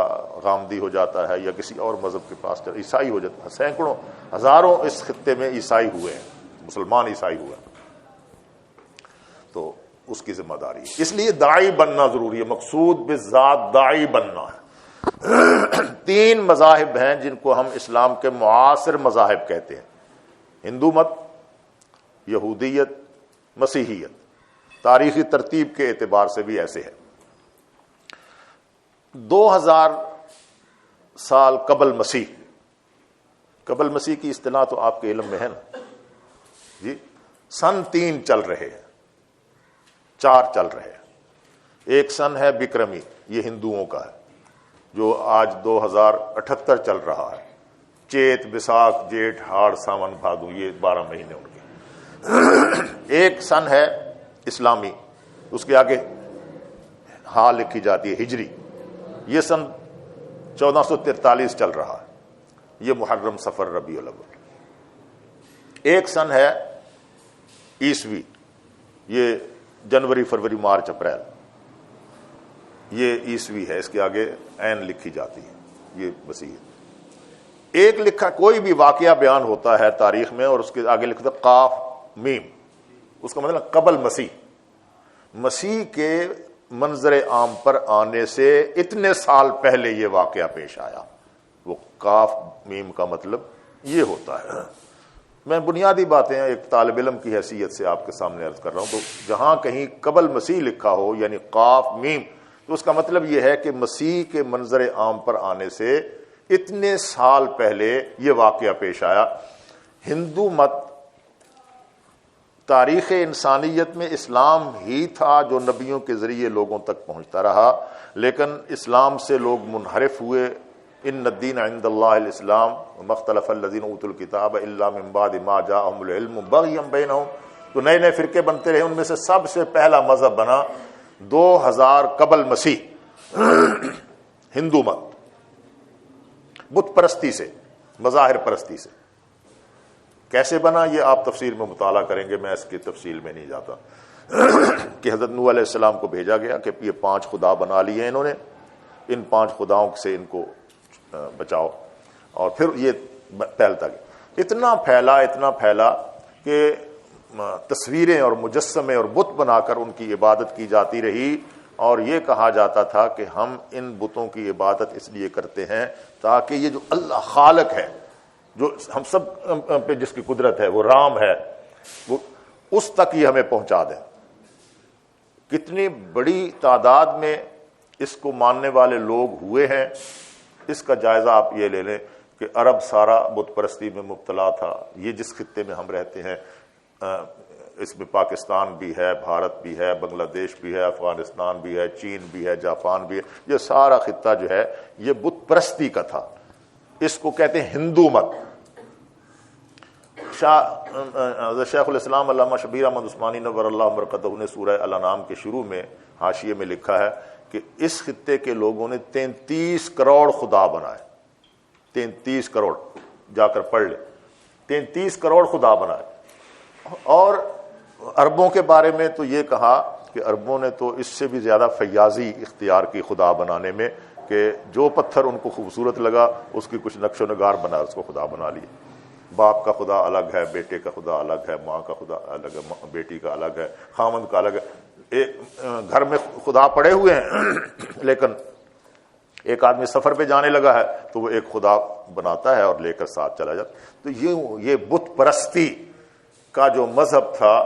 غامدی ہو جاتا ہے یا کسی اور مذہب کے پاس عیسائی ہو جاتا ہے، سینکڑوں ہزاروں اس خطے میں عیسائی ہوئے ہیں، مسلمان عیسائی ہوئے ہیں، تو اس کی ذمہ داری ہے۔ اس لیے داعی بننا ضروری ہے، مقصود بالذات داعی بننا ہے۔ 3 مذاہب ہیں جن کو ہم اسلام کے معاصر مذاہب کہتے ہیں، ہندو مت، یہودیت، مسیحیت، تاریخی ترتیب کے اعتبار سے بھی ایسے ہے۔ 2000 سال قبل مسیح کی اصطلاح تو آپ کے علم میں ہے نا جی، سن 3 چل رہے ہیں، 4 چل رہے ہیں۔ ایک سن ہے بکرمی، یہ ہندوؤں کا ہے، جو آج 2078 چل رہا ہے، چیت، بساکھ، جیٹھ، ہاڑ، ساون، بھادو، یہ 12 مہینے ان کے۔ ایک سن ہے اسلامی، اس کے آگے ہاں لکھی جاتی ہے، ہجری، یہ سن 1443 چل رہا ہے، یہ محرم، صفر، ربیع الاول۔ ایک سن ہے عیسوی، یہ جنوری، فروری، مارچ، اپریل، یہ عیسوی ہے، اس کے آگے عین لکھی جاتی ہے، یہ مسیح ہے۔ ایک لکھا کوئی بھی واقعہ بیان ہوتا ہے تاریخ میں اور اس کے آگے لکھتا قاف میم، اس کا مطلب قبل مسیح کے منظر عام پر آنے سے اتنے سال پہلے یہ واقعہ پیش آیا، وہ قاف میم کا مطلب یہ ہوتا ہے۔ میں بنیادی باتیں ایک طالب علم کی حیثیت سے آپ کے سامنے عرض کر رہا ہوں، تو جہاں کہیں قبل مسیح لکھا ہو یعنی قاف میم، تو اس کا مطلب یہ ہے کہ مسیح کے منظر عام پر آنے سے اتنے سال پہلے یہ واقعہ پیش آیا۔ ہندو مت تاریخ انسانیت میں اسلام ہی تھا جو نبیوں کے ذریعے لوگوں تک پہنچتا رہا، لیکن اسلام سے لوگ منحرف ہوئے۔ ان الدین عند اللہ الاسلام مختلف الذین اوتوا الکتاب الا من بعد ما جاءهم العلم بغیا بینہم، تو نئے نئے فرقے بنتے رہے، ان میں سے سب سے پہلا مذہب بنا 2000 قبل مسیح ہندو مت، بت پرستی سے، مظاہر پرستی سے۔ کیسے بنا یہ آپ تفسیر میں مطالعہ کریں گے، میں اس کی تفصیل میں نہیں جاتا، کہ حضرت نوح علیہ السلام کو بھیجا گیا کہ یہ 5 خدا بنا لیے انہوں نے، ان 5 خداؤں سے ان کو بچاؤ، اور پھر یہ پھیلتا گیا، اتنا پھیلا کہ تصویریں اور مجسمے اور بت بنا کر ان کی عبادت کی جاتی رہی، اور یہ کہا جاتا تھا کہ ہم ان بتوں کی عبادت اس لیے کرتے ہیں تاکہ یہ جو اللہ خالق ہے، جو ہم سب پہ جس کی قدرت ہے، وہ رام ہے، وہ اس تک یہ ہمیں پہنچا دیں۔ کتنی بڑی تعداد میں اس کو ماننے والے لوگ ہوئے ہیں، اس کا جائزہ آپ یہ لے لیں کہ عرب سارا بت پرستی میں مبتلا تھا۔ یہ جس خطے میں ہم رہتے ہیں، اس میں پاکستان بھی ہے، بھارت بھی ہے، بنگلہ دیش بھی ہے، افغانستان بھی ہے، چین بھی ہے، جاپان بھی ہے، یہ سارا خطہ جو ہے یہ بت پرستی کا تھا، اس کو کہتے ہیں ہندو مت۔ شیخ الاسلام علامہ شبیر احمد عثمانی نور اللہ مرقدہ نے سورہ الانعام کے شروع میں حاشیے میں لکھا ہے کہ اس خطے کے لوگوں نے 33 کروڑ خدا بنائے، 33 کروڑ، جا کر پڑھ لے، 33 کروڑ خدا بنائے۔ اور عربوں کے بارے میں تو یہ کہا کہ عربوں نے تو اس سے بھی زیادہ فیاضی اختیار کی خدا بنانے میں، کہ جو پتھر ان کو خوبصورت لگا اس کی کچھ نقش و نگار بنا اس کو خدا بنا لیے۔ باپ کا خدا الگ ہے، بیٹے کا خدا الگ ہے، ماں کا خدا الگ ہے، بیٹی کا الگ ہے، خامند کا الگ ہے۔ گھر میں خدا پڑے ہوئے ہیں لیکن ایک آدمی سفر پہ جانے لگا ہے تو وہ ایک خدا بناتا ہے اور لے کر ساتھ چلا جاتا. تو یہ بت پرستی کا جو مذہب تھا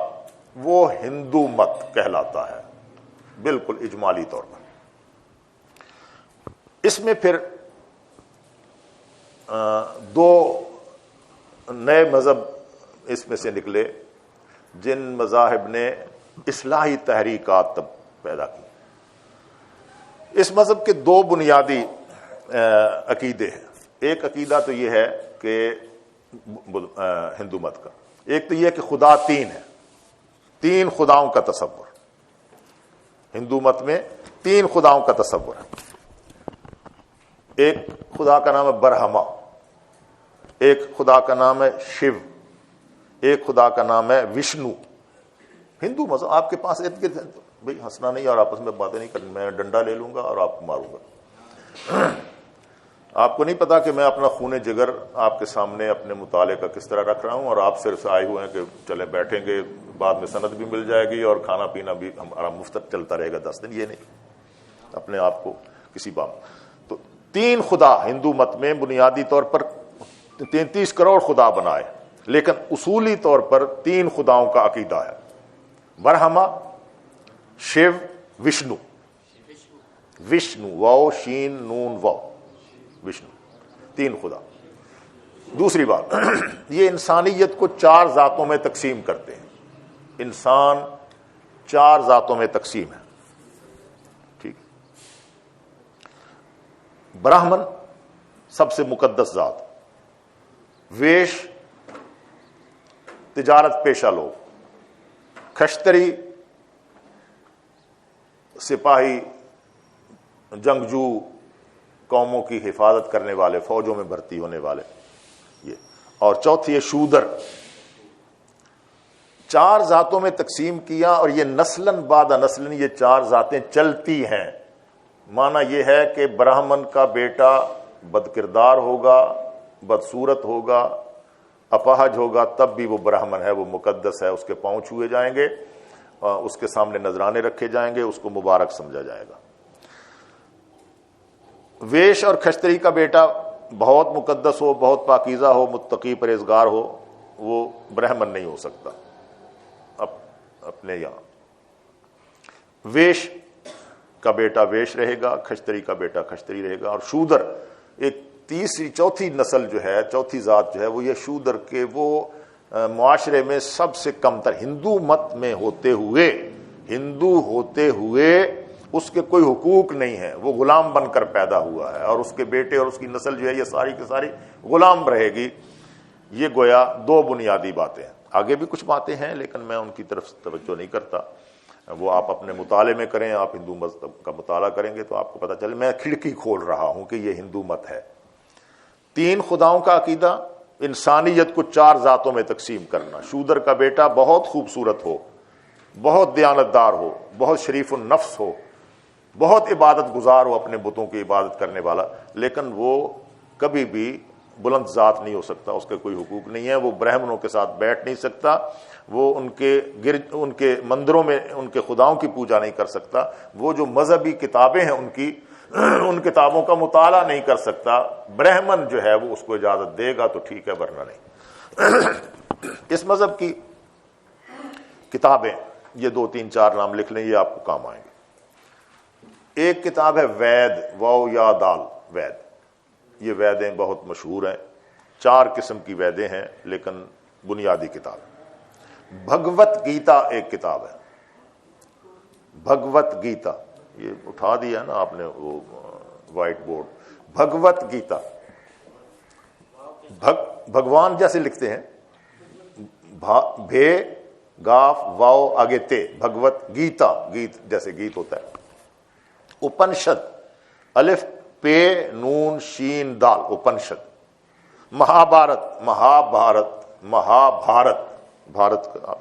وہ ہندو مت کہلاتا ہے بالکل اجمالی طور پر. اس میں پھر دو نئے مذہب اس میں سے نکلے جن مذاہب نے اصلاحی تحریکات پیدا کی. اس مذہب کے دو بنیادی عقیدے ہیں. ایک عقیدہ تو یہ ہے کہ ہندو مت کا، ایک تو یہ کہ خدا تین ہے، تین خداؤں کا تصور. ہندو مت میں تین خداؤں کا تصور ہے. ایک خدا کا نام ہے برہما، ایک خدا کا نام ہے شیو، ایک خدا کا نام ہے وشنو. ہندو مذہب آپ کے پاس ارد گرد ہے، بھائی ہنسنا نہیں اور آپس میں باتیں نہیں کرنی. میں ڈنڈا لے لوں گا اور آپ کو ماروں گا. آپ کو نہیں پتا کہ میں اپنا خون جگر آپ کے سامنے اپنے مطالعے کا کس طرح رکھ رہا ہوں، اور آپ صرف آئے ہوئے ہیں کہ چلے بیٹھیں گے، بعد میں سند بھی مل جائے گی اور کھانا پینا بھی ہمارا مفت چلتا رہے گا 10 دن. یہ نہیں اپنے آپ کو کسی بات. تو تین خدا ہندو مت میں بنیادی طور پر 33 کروڑ خدا بنائے، لیکن اصولی طور پر تین خداؤں کا عقیدہ ہے: برہما، شیو، وشنو. وشنو، واو شین نون واو، وشنو، تین خدا. دوسری بات، یہ انسانیت کو 4 ذاتوں میں تقسیم کرتے ہیں. انسان 4 ذاتوں میں تقسیم ہے. ٹھیک. برہمن سب سے مقدس ذات، ویش تجارت پیشہ لوگ، کھشتری سپاہی جنگجو قوموں کی حفاظت کرنے والے، فوجوں میں بھرتی ہونے والے یہ. اور چوتھی ہے شودر. 4 ذاتوں میں تقسیم کیا اور یہ نسلاً بعد نسلاً یہ 4 ذاتیں چلتی ہیں. معنی یہ ہے کہ برہمن کا بیٹا بد کردار ہوگا، بدصورت ہوگا، اپاہج ہوگا، تب بھی وہ برہمن ہے، وہ مقدس ہے، اس کے پاؤں چھوئے جائیں گے، اس کے سامنے نذرانے رکھے جائیں گے، اس کو مبارک سمجھا جائے گا. ویش اور کھشتری کا بیٹا بہت مقدس ہو، بہت پاکیزہ ہو، متقی پرہیزگار ہو، وہ برہمن نہیں ہو سکتا اپنے یہاں. ویش کا بیٹا ویش رہے گا، کھشتری کا بیٹا کھشتری رہے گا. اور شودر ایک چوتھی نسل جو ہے، چوتھی ذات جو ہے، وہ یہ شودر کے وہ معاشرے میں سب سے کم تر. ہندو مت میں ہوتے ہوئے اس کے کوئی حقوق نہیں ہے، وہ غلام بن کر پیدا ہوا ہے، اور اس کے بیٹے اور اس کی نسل جو ہے یہ ساری کی ساری غلام رہے گی. یہ گویا 2 بنیادی باتیں ہیں. آگے بھی کچھ باتیں ہیں لیکن میں ان کی طرف توجہ نہیں کرتا. وہ آپ اپنے مطالعے میں کریں، آپ ہندو مذہب کا مطالعہ کریں گے تو آپ کو پتہ چلے. میں کھڑکی کھول رہا ہوں کہ یہ ہندو مت ہے. 3 خداؤں کا عقیدہ، انسانیت کو 4 ذاتوں میں تقسیم کرنا. شودر کا بیٹا بہت خوبصورت ہو، بہت دیانتدار ہو، بہت شریف النفس ہو، بہت عبادت گزار ہو، اپنے بتوں کی عبادت کرنے والا، لیکن وہ کبھی بھی بلند ذات نہیں ہو سکتا. اس کے کوئی حقوق نہیں ہے. وہ برہمنوں کے ساتھ بیٹھ نہیں سکتا. وہ ان کے مندروں میں ان کے خداؤں کی پوجا نہیں کر سکتا. وہ جو مذہبی کتابیں ہیں ان کتابوں کا مطالعہ نہیں کر سکتا. برہمن جو ہے وہ اس کو اجازت دے گا تو ٹھیک ہے، ورنہ نہیں. اس مذہب کی کتابیں، یہ 2 3 4 نام لکھ لیں، یہ آپ کو کام آئیں گے. ایک کتاب ہے وید، واو یا دال، وید. یہ ویدیں بہت مشہور ہیں. 4 قسم کی ویدیں ہیں لیکن بنیادی کتاب. بھگوت گیتا ایک کتاب ہے. بھگوت گیتا، یہ اٹھا دیا نا آپ نے وہ وائٹ بورڈ. بھگوت گیتا، بھگوان جیسے لکھتے ہیں، بھے گاف واو آگے تے، بھگوت گیتا، گیت جیسے گیت ہوتا ہے. اپنشد، الف پے نون شین دال، اپنشد. مہابھارت بھارت کا.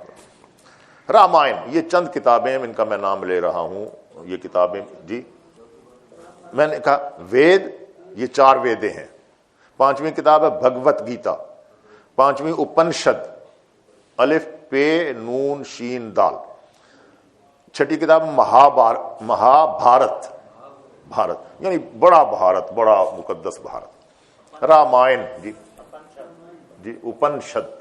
رامائن. یہ چند کتابیں ان کا میں نام لے رہا ہوں. یہ کتابیں جی میں نے کہا وید، یہ 4 ویدیں ہیں. 5ویں کتاب ہے بھگوت گیتا. 5ویں اپنشد، الف پے نون شین دال. 6ٹھی کتاب مہابھارت. بھارت یعنی بڑا بھارت، بڑا مقدس بھارت. رامائن جی اپنشد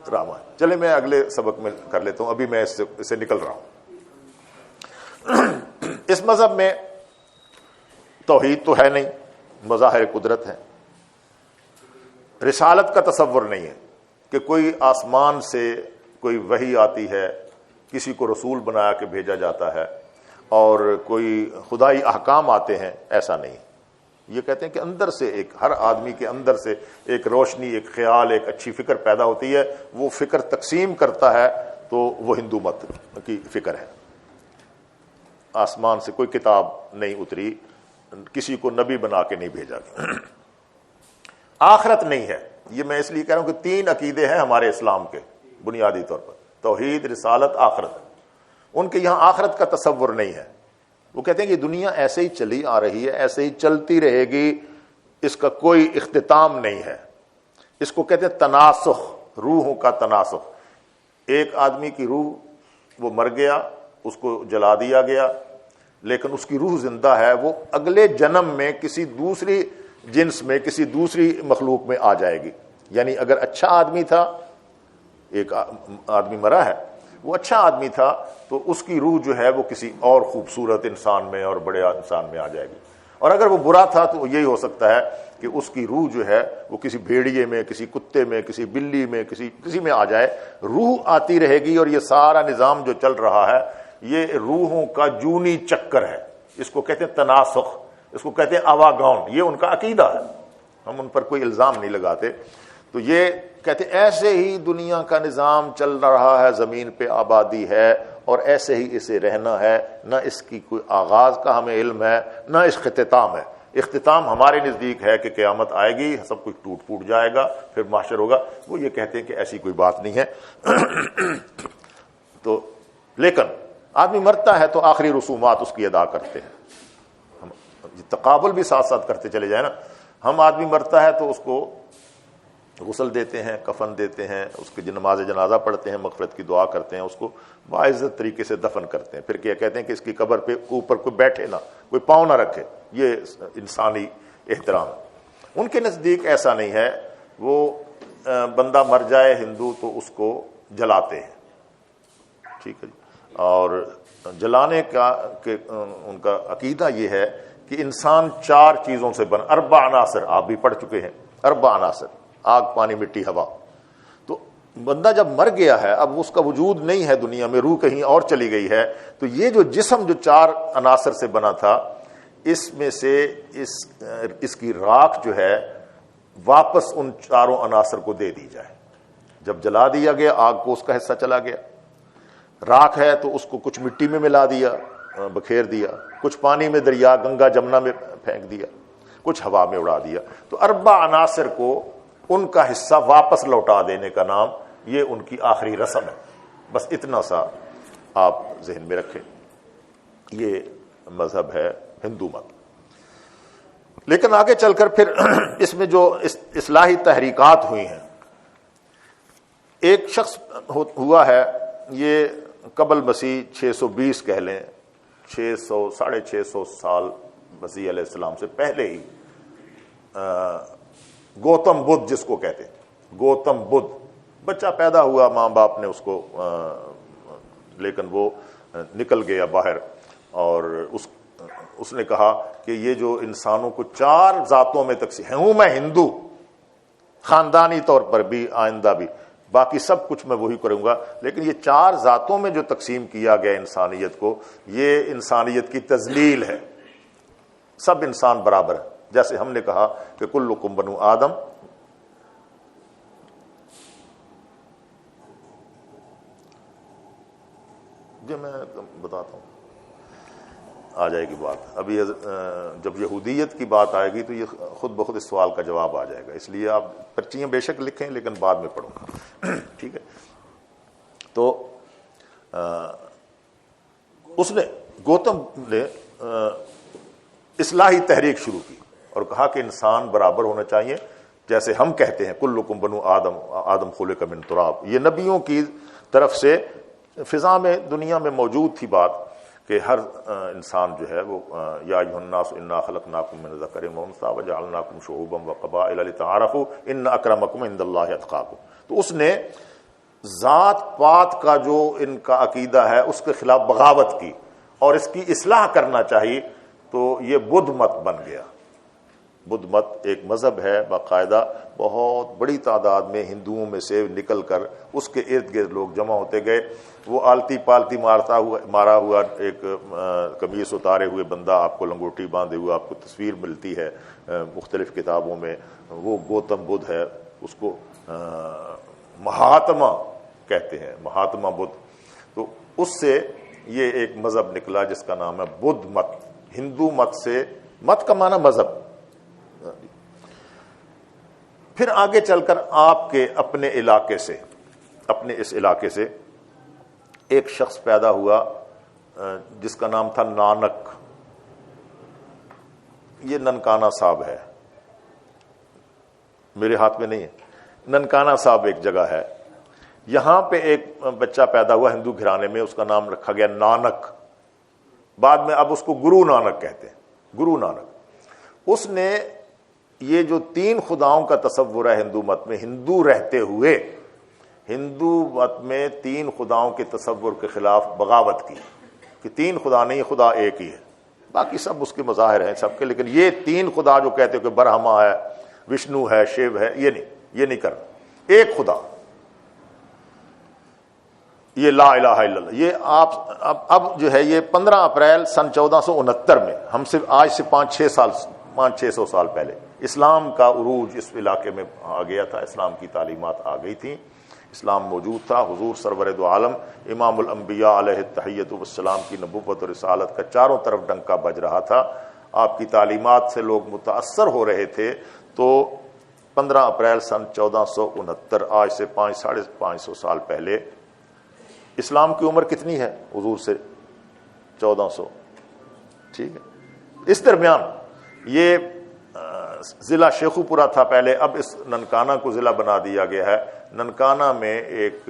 رامائن. چلے میں اگلے سبق میں کر لیتا ہوں، ابھی میں اس سے نکل رہا ہوں. اس مذہب میں توحید تو ہے نہیں، مظاہر قدرت ہے. رسالت کا تصور نہیں ہے کہ کوئی آسمان سے کوئی وحی آتی ہے، کسی کو رسول بنا کے بھیجا جاتا ہے اور کوئی خدائی احکام آتے ہیں، ایسا نہیں. یہ کہتے ہیں کہ اندر سے ایک، ہر آدمی کے اندر سے ایک روشنی، ایک خیال، ایک اچھی فکر پیدا ہوتی ہے، وہ فکر تقسیم کرتا ہے، تو وہ ہندو مت کی فکر ہے. آسمان سے کوئی کتاب نہیں اتری، کسی کو نبی بنا کے نہیں بھیجا گیا. آخرت نہیں ہے. یہ میں اس لیے کہہ رہا ہوں کہ 3 عقیدے ہیں ہمارے اسلام کے بنیادی طور پر، توحید، رسالت، آخرت. ان کے یہاں آخرت کا تصور نہیں ہے. وہ کہتے ہیں کہ دنیا ایسے ہی چلی آ رہی ہے، ایسے ہی چلتی رہے گی، اس کا کوئی اختتام نہیں ہے. اس کو کہتے ہیں تناسخ، روحوں کا تناسخ. ایک آدمی کی روح وہ مر گیا، اس کو جلا دیا گیا، لیکن اس کی روح زندہ ہے، وہ اگلے جنم میں کسی دوسری جنس میں، کسی دوسری مخلوق میں آ جائے گی. یعنی اگر اچھا آدمی تھا، ایک آدمی مرا ہے، وہ اچھا آدمی تھا، تو اس کی روح جو ہے وہ کسی اور خوبصورت انسان میں اور بڑے انسان میں آ جائے گی. اور اگر وہ برا تھا تو یہی ہو سکتا ہے کہ اس کی روح جو ہے وہ کسی بھیڑیے میں، کسی کتے میں، کسی بلی میں، کسی میں آ جائے. روح آتی رہے گی، اور یہ سارا نظام جو چل رہا ہے یہ روحوں کا جونی چکر ہے. اس کو کہتے ہیں تناسخ، اس کو کہتے ہیں آواگاؤنڈ. یہ ان کا عقیدہ ہے، ہم ان پر کوئی الزام نہیں لگاتے. تو یہ کہتے ایسے ہی دنیا کا نظام چل رہا ہے، زمین پہ آبادی ہے اور ایسے ہی اسے رہنا ہے. نہ اس کی کوئی آغاز کا ہمیں علم ہے، نہ اس اختتام ہے. اختتام ہمارے نزدیک ہے کہ قیامت آئے گی، سب کچھ ٹوٹ پھوٹ جائے گا، پھر محشر ہوگا. وہ یہ کہتے ہیں کہ ایسی کوئی بات نہیں ہے. تو لیکن آدمی مرتا ہے تو آخری رسومات اس کی ادا کرتے ہیں. ہم تقابل بھی ساتھ ساتھ کرتے چلے جائیں نا. ہم آدمی مرتا ہے تو اس کو غسل دیتے ہیں، کفن دیتے ہیں، اس کی نماز جنازہ پڑھتے ہیں، مغفرت کی دعا کرتے ہیں، اس کو باعزت طریقے سے دفن کرتے ہیں. پھر کیا کہتے ہیں کہ اس کی قبر پہ اوپر کوئی بیٹھے نہ، کوئی پاؤں نہ رکھے. یہ انسانی احترام. ان کے نزدیک ایسا نہیں ہے. وہ بندہ مر جائے ہندو تو اس کو جلاتے ہیں، ٹھیک ہے جی. اور جلانے کا کہ ان کا عقیدہ یہ ہے کہ انسان 4 چیزوں سے بنا، 4 عناصر آپ بھی پڑھ چکے ہیں. 4 عناصر: آگ، پانی، مٹی، ہوا. تو بندہ جب مر گیا ہے، اب اس کا وجود نہیں ہے دنیا میں، روح کہیں اور چلی گئی ہے. تو یہ جو جسم جو 4 عناصر سے بنا تھا، اس میں سے اس کی راکھ جو ہے واپس ان 4 عناصر کو دے دی جائے. جب جلا دیا گیا، آگ کو اس کا حصہ چلا گیا. راکھ ہے تو اس کو کچھ مٹی میں ملا دیا، بکھیر دیا، کچھ پانی میں، دریا، گنگا، جمنا میں پھینک دیا، کچھ ہوا میں اڑا دیا. تو 4 عناصر کو ان کا حصہ واپس لوٹا دینے کا نام، یہ ان کی آخری رسم ہے. بس اتنا سا آپ ذہن میں رکھیں. یہ مذہب ہے ہندو مت. لیکن آگے چل کر پھر اس میں جو اصلاحی تحریکات ہوئی ہیں، ایک شخص ہوا ہے، یہ قبل مسیح 620 کہہ لیں، 600-650 سال مسیح علیہ السلام سے پہلے ہی، گوتم بدھ جس کو کہتے ہیں. گوتم بدھ بچہ پیدا ہوا، ماں باپ نے اس کو، لیکن وہ نکل گیا باہر، اور اس نے کہا کہ یہ جو انسانوں کو 4 ذاتوں میں تقسیم ہوں، میں ہندو خاندانی طور پر بھی، آئندہ بھی، باقی سب کچھ میں وہی کروں گا، لیکن یہ 4 ذاتوں میں جو تقسیم کیا گیا انسانیت کو، یہ انسانیت کی تذلیل ہے. سب انسان برابر ہے. جیسے ہم نے کہا کہ کلکم بنو آدم، جو میں بتاتا ہوں، آ جائے گی بات. ابھی جب یہودیت کی بات آئے گی تو یہ خود بخود اس سوال کا جواب آ جائے گا. اس لیے آپ پرچیاں بے شک لکھیں، لیکن بعد میں پڑھو، ٹھیک ہے. تو اس نے، گوتم نے اصلاحی تحریک شروع کی اور کہا کہ انسان برابر ہونا چاہیے. جیسے ہم کہتے ہیں کلکم بنو آدم، آدم خلق من تراب، یہ نبیوں کی طرف سے فضا میں، دنیا میں موجود تھی بات کہ ہر انسان جو ہے وہ یا ایھا الناس انا خلقناکم من ذکر و انثی وجعلناکم شعوبا وقبائل لتعارفوا ان اکرمکم عند اللہ اتقاکم. تو اس نے ذات پات کا جو ان کا عقیدہ ہے اس کے خلاف بغاوت کی اور اس کی اصلاح کرنا چاہیے، تو یہ بدھ مت بن گیا. بدھ مت ایک مذہب ہے باقاعدہ، بہت بڑی تعداد میں ہندوؤں میں سے نکل کر اس کے ارد گرد لوگ جمع ہوتے گئے. وہ آلتی پالتی مارا ہوا ایک قمیص اتارے ہوئے بندہ، آپ کو لنگوٹی باندھے ہوئے آپ کو تصویر ملتی ہے مختلف کتابوں میں، وہ گوتم بدھ ہے. اس کو مہاتما کہتے ہیں، مہاتما بدھ. تو اس سے یہ ایک مذہب نکلا جس کا نام ہے بدھ مت. ہندو مت سے، مت کا معنی مذہب. پھر آگے چل کر آپ کے اپنے علاقے سے، اپنے اس علاقے سے ایک شخص پیدا ہوا جس کا نام تھا نانک. یہ ننکانہ صاحب ہے، میرے ہاتھ میں نہیں ہے. ننکانہ صاحب ایک جگہ ہے، یہاں پہ ایک بچہ پیدا ہوا ہندو گھرانے میں، اس کا نام رکھا گیا نانک. بعد میں اب اس کو گرو نانک کہتے ہیں، گرو نانک. اس نے یہ جو 3 خداؤں کا تصور ہے ہندو مت میں، ہندو رہتے ہوئے ہندو مت میں 3 خداؤں کے تصور کے خلاف بغاوت کی کہ 3 خدا نہیں، خدا ایک ہی ہے. باقی سب اس کے مظاہر ہیں سب کے، لیکن یہ 3 خدا جو کہتے ہو کہ برہما ہے، وشنو ہے، شیو ہے، یہ نہیں کرنا. ایک خدا، یہ لا الہ الا اللہ. یہ آپ اب جو ہے یہ 15 اپریل سن 1469 میں، ہم سے آج سے 500-600 سال پہلے اسلام کا عروج اس علاقے میں آ گیا تھا. اسلام کی تعلیمات آ گئی تھیں، اسلام موجود تھا. حضور سرور دو عالم امام الانبیاء علیہ التحیۃ والسلام کی نبوت اور رسالت کا چاروں طرف ڈنکا بج رہا تھا. آپ کی تعلیمات سے لوگ متاثر ہو رہے تھے. تو 15 اپریل سن 1469، آج سے 500-550 سال پہلے. اسلام کی عمر کتنی ہے حضور سے؟ 1400. ٹھیک ہے. اس درمیان یہ ضلع شیخوپورہ تھا پہلے، اب اس ننکانہ کو ضلع بنا دیا گیا ہے. ننکانہ میں ایک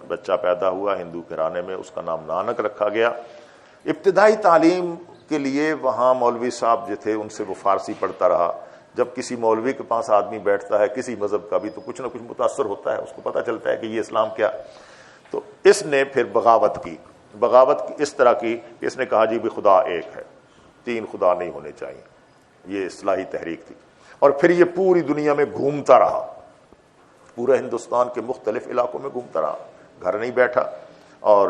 بچہ پیدا ہوا ہندو گھرانے میں، اس کا نام نانک رکھا گیا. ابتدائی تعلیم کے لیے وہاں مولوی صاحب جو تھے ان سے وہ فارسی پڑھتا رہا. جب کسی مولوی کے پاس آدمی بیٹھتا ہے کسی مذہب کا بھی تو کچھ نہ کچھ متاثر ہوتا ہے، اس کو پتہ چلتا ہے کہ یہ اسلام کیا. تو اس نے پھر بغاوت کی اس طرح کی کہ اس نے کہا جی بھی خدا ایک ہے، 3 خدا نہیں ہونے چاہیے. یہ اصلاحی تحریک تھی. اور پھر یہ پوری دنیا میں گھومتا رہا، پورے ہندوستان کے مختلف علاقوں میں گھومتا رہا، گھر نہیں بیٹھا، اور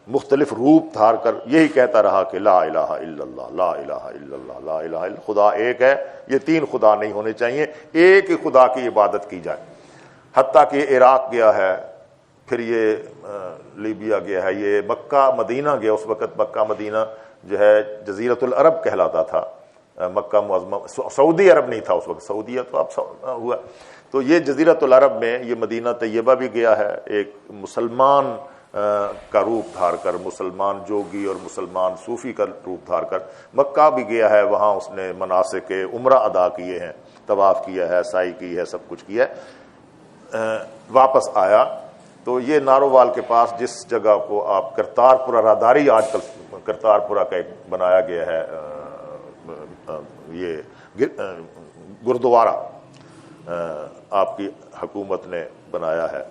مختلف روپ دھار کر یہی کہتا رہا کہ لا الہ الا اللہ، لا الہ الا اللہ، لا الہ الا اللہ. خدا ایک ہے، یہ 3 خدا نہیں ہونے چاہیے، ایک ہی خدا کی عبادت کی جائے. حتیٰ کہ عراق گیا ہے، پھر یہ لیبیا گیا ہے، یہ مکہ مدینہ گیا. اس وقت مکہ مدینہ جو ہے جزیرۃ العرب کہلاتا تھا. مکہ معظمہ سعودی عرب نہیں تھا اس وقت، سعودیہ تو اب ہوا. تو یہ جزیرۃ العرب میں یہ مدینہ طیبہ بھی گیا ہے، ایک مسلمان کا روپ دھار کر، مسلمان جوگی اور مسلمان صوفی کا روپ دھار کر. مکہ بھی گیا ہے، وہاں اس نے مناسک عمرہ ادا کیے ہیں، طواف کیا ہے، سعی کی ہے، سب کچھ کیا ہے. واپس آیا تو یہ نارووال کے پاس جس جگہ کو آپ کرتارپورہ راہداری، آج کل کرتارپورہ کا ایک بنایا گیا ہے یہ گردوارہ، آپ کی حکومت نے بنایا ہے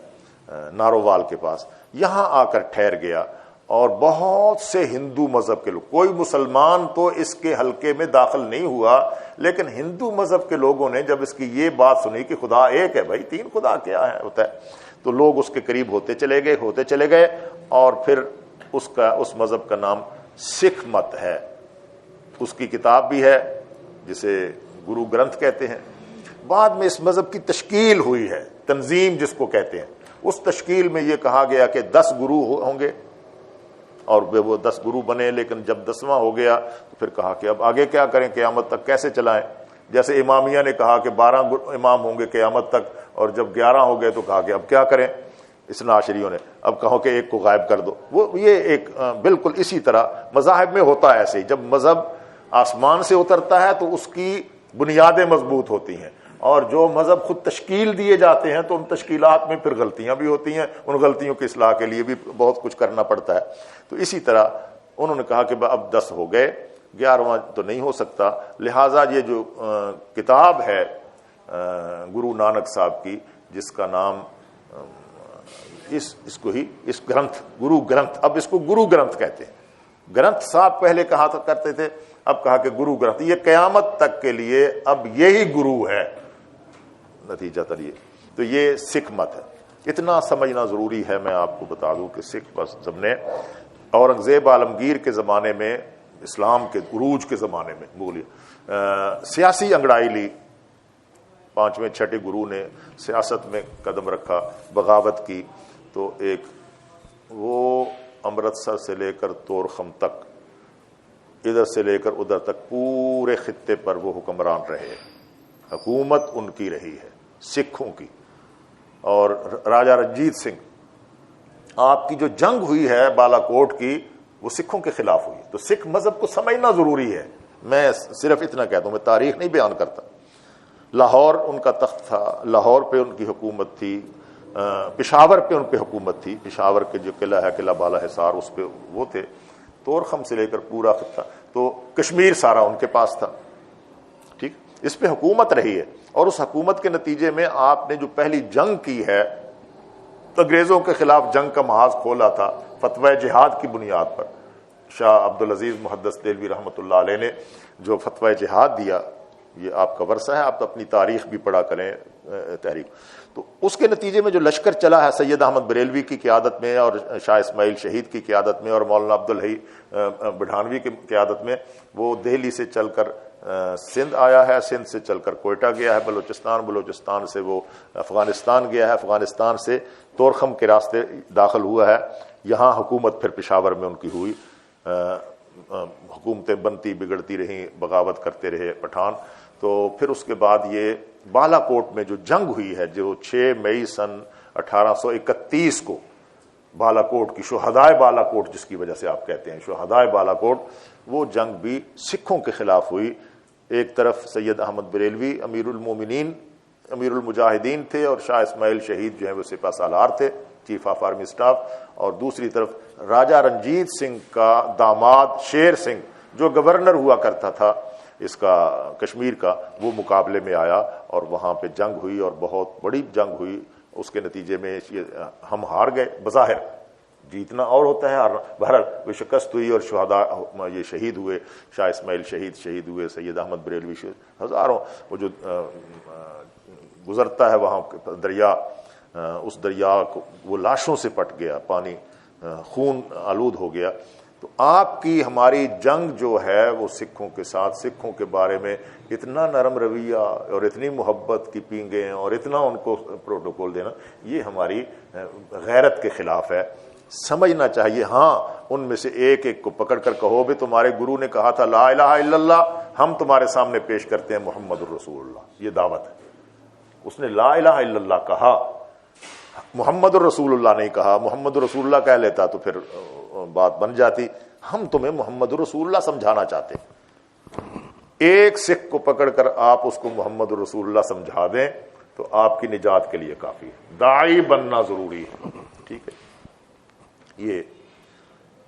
نارووال کے پاس. یہاں آ کر ٹھہر گیا اور بہت سے ہندو مذہب کے لوگ، کوئی مسلمان تو اس کے حلقے میں داخل نہیں ہوا، لیکن ہندو مذہب کے لوگوں نے جب اس کی یہ بات سنی کہ خدا ایک ہے، بھائی 3 خدا کیا ہے ہوتا ہے، تو لوگ اس کے قریب ہوتے چلے گئے. اور پھر اس مذہب کا نام سکھ مت ہے. اس کی کتاب بھی ہے جسے گرو گرنتھ کہتے ہیں. بعد میں اس مذہب کی تشکیل ہوئی ہے، تنظیم جس کو کہتے ہیں. اس تشکیل میں یہ کہا گیا کہ 10 گرو ہوں گے، اور وہ 10 گرو بنے. لیکن جب 10واں ہو گیا تو پھر کہا کہ اب آگے کیا کریں، قیامت تک کیسے چلائیں. جیسے امامیہ نے کہا کہ 12 امام ہوں گے قیامت تک، اور جب 11 ہو گئے تو کہا کہ اب کیا کریں. اثنا عشریوں نے اب کہو کہ ایک کو غائب کر دو. وہ یہ ایک بالکل اسی طرح مذاہب میں ہوتا ہے ایسے ہی. جب مذہب آسمان سے اترتا ہے تو اس کی بنیادیں مضبوط ہوتی ہیں، اور جو مذہب خود تشکیل دیے جاتے ہیں تو ان تشکیلات میں پھر غلطیاں بھی ہوتی ہیں، ان غلطیوں کی اصلاح کے لیے بھی بہت کچھ کرنا پڑتا ہے. تو اسی طرح انہوں نے کہا کہ اب 10 ہو گئے، 11واں تو نہیں ہو سکتا، لہٰذا یہ جو کتاب ہے گرو نانک صاحب کی، جس کا نام اس کو ہی اس گرنتھ، گرو گرنتھ، اب اس کو گرو گرنتھ کہتے ہیں۔ گرنتھ صاحب پہلے کہا کرتے تھے، اب کہا کہ گرو گرنتھ، یہ قیامت تک کے لیے اب یہی گرو ہے نتیجہ تر یہ۔ تو یہ سکھ مت ہے، اتنا سمجھنا ضروری ہے۔ میں آپ کو بتا دوں کہ سکھ مذہب نے اورنگزیب عالمگیر کے زمانے میں، اسلام کے عروج کے زمانے میں بولیے سیاسی انگڑائی لی، 5ویں 6ٹھے گرو نے سیاست میں قدم رکھا، بغاوت کی، تو ایک وہ امرتسر سے لے کر تورخم تک، ادھر سے لے کر ادھر تک پورے خطے پر وہ حکمران رہے، حکومت ان کی رہی ہے سکھوں کی۔ اور راجہ رنجیت سنگھ، آپ کی جو جنگ ہوئی ہے بالا کوٹ کی، وہ سکھوں کے خلاف ہوئی۔ تو سکھ مذہب کو سمجھنا ضروری ہے۔ میں صرف اتنا کہتا ہوں، میں تاریخ نہیں بیان کرتا۔ لاہور ان کا تخت تھا، لاہور پہ ان کی حکومت تھی، پشاور پہ ان پہ حکومت تھی، پشاور کے جو قلعہ ہے قلعہ بالا حصار، اس پہ وہ تھے، تورخم سے لے کر پورا خطہ، تو کشمیر سارا ان کے پاس تھا، ٹھیک، اس پہ حکومت رہی ہے۔ اور اس حکومت کے نتیجے میں آپ نے جو پہلی جنگ کی ہے، انگریزوں کے خلاف جنگ کا محاذ کھولا تھا فتوی جہاد کی بنیاد پر۔ شاہ عبدالعزیز محدث دہلوی رحمۃ اللہ علیہ نے جو فتوی جہاد دیا، یہ آپ کا ورثہ ہے، آپ تو اپنی تاریخ بھی پڑھا کریں تحریک۔ تو اس کے نتیجے میں جو لشکر چلا ہے سید احمد بریلوی کی قیادت میں اور شاہ اسماعیل شہید کی قیادت میں اور مولانا عبدالحی بڑھانوی کی قیادت میں، وہ دہلی سے چل کر سندھ آیا ہے، سندھ سے چل کر کوئٹہ گیا ہے بلوچستان، بلوچستان سے وہ افغانستان گیا ہے، افغانستان سے تورخم کے راستے داخل ہوا ہے، یہاں حکومت پھر پشاور میں ان کی ہوئی، حکومتیں بنتی بگڑتی رہیں، بغاوت کرتے رہے پٹھان۔ تو پھر اس کے بعد یہ بالا کوٹ میں جو جنگ ہوئی ہے، جو 6 مئی سن 1831 کو بالا کوٹ کی، شہدائے بالا کوٹ جس کی وجہ سے آپ کہتے ہیں شہدائے بالا کوٹ، وہ جنگ بھی سکھوں کے خلاف ہوئی۔ ایک طرف سید احمد بریلوی امیر المومنین، امیر المجاہدین تھے، اور شاہ اسماعیل شہید جو ہیں وہ سپہ سالار تھے، چیف آف آرمی اسٹاف، اور دوسری طرف راجہ رنجیت سنگھ کا داماد شیر سنگھ جو گورنر ہوا کرتا تھا اس کا کشمیر کا، وہ مقابلے میں آیا اور وہاں پہ جنگ ہوئی، اور بہت بڑی جنگ ہوئی۔ اس کے نتیجے میں ہم ہار گئے، بظاہر جیتنا اور ہوتا ہے، بہرحال وہ شکست ہوئی اور شہداء یہ شہید ہوئے، شاہ اسماعیل شہید ہوئے، سید احمد بریلوی ہزاروں، وہ جو گزرتا ہے وہاں دریا، اس دریا کو وہ لاشوں سے پٹ گیا، پانی خون آلود ہو گیا۔ تو آپ کی ہماری جنگ جو ہے وہ سکھوں کے ساتھ، سکھوں کے بارے میں اتنا نرم رویہ اور اتنی محبت کی پینگیں اور اتنا ان کو پروٹوکول دینا، یہ ہماری غیرت کے خلاف ہے۔ سمجھنا چاہیے، ہاں ان میں سے ایک ایک کو پکڑ کر کہو بھی تمہارے گرو نے کہا تھا لا الہ الا اللہ، ہم تمہارے سامنے پیش کرتے ہیں محمد الرسول اللہ، یہ دعوت ہے۔ اس نے لا الہ الا اللہ کہا، محمد الرسول اللہ نہیں کہا۔ محمد الرسول اللہ کہہ لیتا تو پھر بات بن جاتی۔ ہم تمہیں محمد الرسول اللہ سمجھانا چاہتے ہیں، ایک سکھ کو پکڑ کر آپ اس کو محمد الرسول اللہ سمجھا دیں تو آپ کی نجات کے لیے کافی ہے۔ داعی بننا ضروری ہے، ٹھیک ہے۔ یہ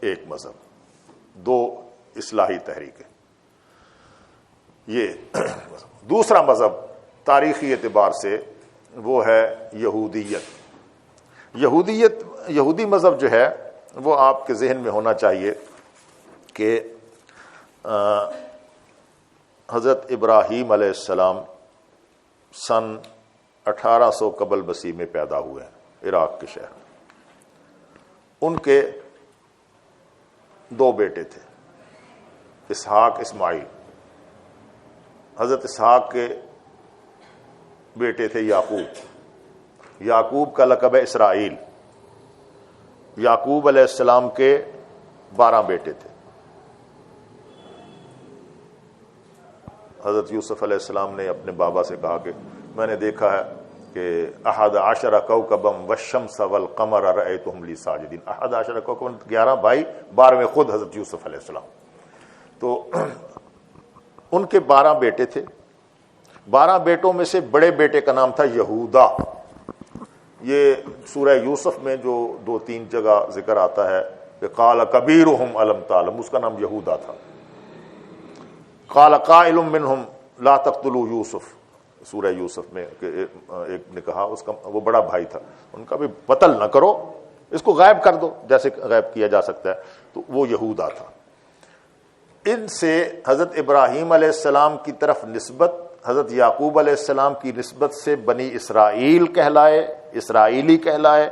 ایک مذہب، 2 اصلاحی تحریکیں۔ یہ دوسرا مذہب تاریخی اعتبار سے وہ ہے یہودیت۔ یہودی مذہب جو ہے وہ آپ کے ذہن میں ہونا چاہیے کہ حضرت ابراہیم علیہ السلام سن 1800 قبل مسیح میں پیدا ہوئے ہیں عراق کے شہر۔ ان کے 2 بیٹے تھے، اسحاق اسماعیل۔ حضرت اسحاق کے بیٹے تھے یعقوب کا لقب ہے اسرائیل۔ یعقوب علیہ السلام کے 12 بیٹے تھے۔ حضرت یوسف علیہ السلام نے اپنے بابا سے کہا کہ میں نے دیکھا ہے کہ 11 کوكبا والشمس والقمر رأيتهم لي ساجدين۔ 11 کوكبا 11 بھائی، 12ویں خود حضرت یوسف علیہ السلام۔ تو ان کے 12 بیٹے تھے۔ 12 بیٹوں میں سے بڑے بیٹے کا نام تھا یہودا۔ یہ سورہ یوسف میں جو 2-3 جگہ ذکر آتا ہے کہ قال کبیرہم الم تعلم، اس کا نام یہودا تھا. قال قائل منہم لا تقتلوا یوسف، سورہ یوسف میں ایک نے کہا، اس کا وہ بڑا بھائی تھا، ان کا بھی قتل نہ کرو، اس کو غائب کر دو جیسے غائب کیا جا سکتا ہے. تو وہ یہودا تھا. ان سے حضرت ابراہیم علیہ السلام کی طرف نسبت، حضرت یعقوب علیہ السلام کی نسبت سے بنی اسرائیل کہلائے، اسرائیلی کہلائے،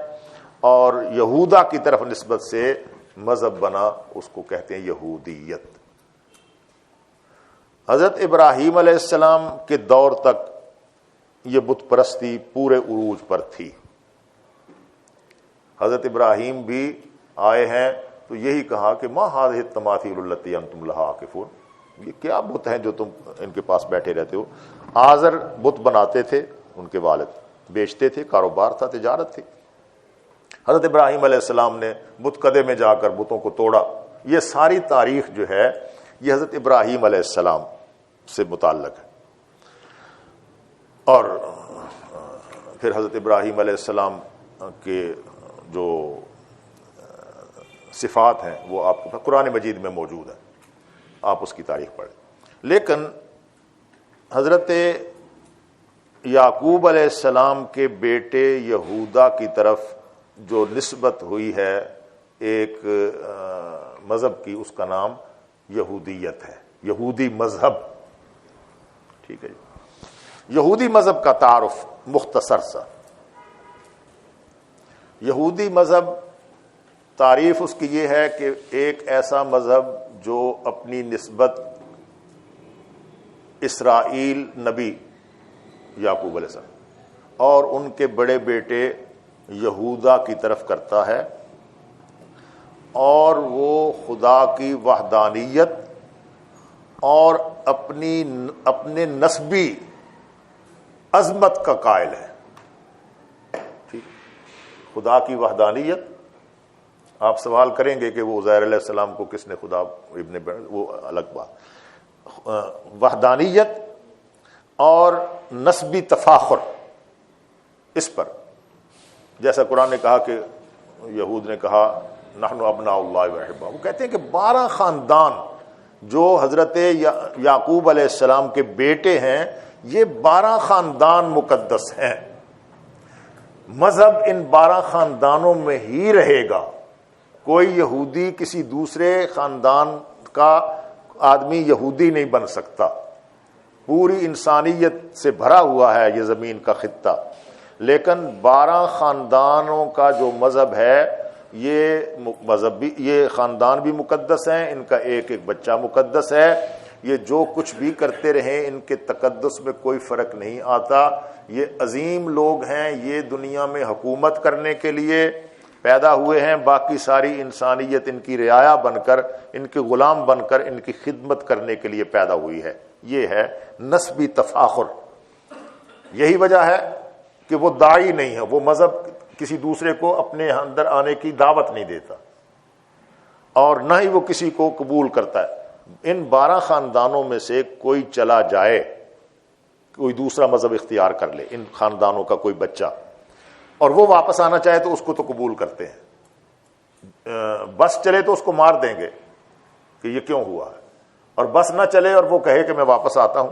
اور یہودا کی طرف نسبت سے مذہب بنا، اس کو کہتے ہیں یہودیت. حضرت ابراہیم علیہ السلام کے دور تک یہ بت پرستی پورے عروج پر تھی. حضرت ابراہیم بھی آئے ہیں تو یہی کہا کہ ما هذه التماثيل التي انتم لها عاكفون، یہ کیا بت ہیں جو تم ان کے پاس بیٹھے رہتے ہو. آزر بت بناتے تھے ان کے والد، بیچتے تھے، کاروبار تھا، تجارت تھی. حضرت ابراہیم علیہ السلام نے بت کدے میں جا کر بتوں کو توڑا. یہ ساری تاریخ جو ہے یہ حضرت ابراہیم علیہ السلام سے متعلق ہے. اور پھر حضرت ابراہیم علیہ السلام کے جو صفات ہیں وہ آپ کو قرآن مجید میں موجود ہے، آپ اس کی تاریخ پڑھیں. لیکن حضرت یعقوب علیہ السلام کے بیٹے یہودا کی طرف جو نسبت ہوئی ہے ایک مذہب کی، اس کا نام یہودیت ہے، یہودی مذہب. ٹھیک ہے جی. یہودی مذہب کا تعارف مختصر سا. یہودی مذہب تعریف اس کی یہ ہے کہ ایک ایسا مذہب جو اپنی نسبت اسرائیل نبی یعقوب علیہ السلام اور ان کے بڑے بیٹے یہودا کی طرف کرتا ہے، اور وہ خدا کی وحدانیت اور اپنے نسبی عظمت کا قائل ہے. ٹھیک، خدا کی وحدانیت. آپ سوال کریں گے کہ وہ عزیر علیہ السلام کو کس نے خدا وہ الگ بات. وحدانیت اور نسبی تفاخر، اس پر جیسا قرآن نے کہا کہ یہود نے کہا نحن ابناء اللہ واحبہ، وہ کہتے ہیں کہ 12 خاندان جو حضرت یعقوب علیہ السلام کے بیٹے ہیں، یہ 12 خاندان مقدس ہیں. مذہب ان 12 خاندانوں میں ہی رہے گا. کوئی یہودی کسی دوسرے خاندان کا آدمی یہودی نہیں بن سکتا. پوری انسانیت سے بھرا ہوا ہے یہ زمین کا خطہ، لیکن 12 خاندانوں کا جو مذہب ہے، یہ مذہب بھی، یہ خاندان بھی مقدس ہیں، ان کا ایک ایک بچہ مقدس ہے. یہ جو کچھ بھی کرتے رہیں ان کے تقدس میں کوئی فرق نہیں آتا. یہ عظیم لوگ ہیں، یہ دنیا میں حکومت کرنے کے لیے پیدا ہوئے ہیں، باقی ساری انسانیت ان کی رعایا بن کر، ان کے غلام بن کر، ان کی خدمت کرنے کے لیے پیدا ہوئی ہے. یہ ہے نسبی تفاخر. یہی وجہ ہے کہ وہ داعی نہیں ہے، وہ مذہب کسی دوسرے کو اپنے اندر آنے کی دعوت نہیں دیتا، اور نہ ہی وہ کسی کو قبول کرتا ہے. ان 12 خاندانوں میں سے کوئی چلا جائے، کوئی دوسرا مذہب اختیار کر لے، ان خاندانوں کا کوئی بچہ، اور وہ واپس آنا چاہے تو اس کو تو قبول کرتے ہیں. بس چلے تو اس کو مار دیں گے کہ یہ کیوں ہوا ہے، اور بس نہ چلے اور وہ کہے کہ میں واپس آتا ہوں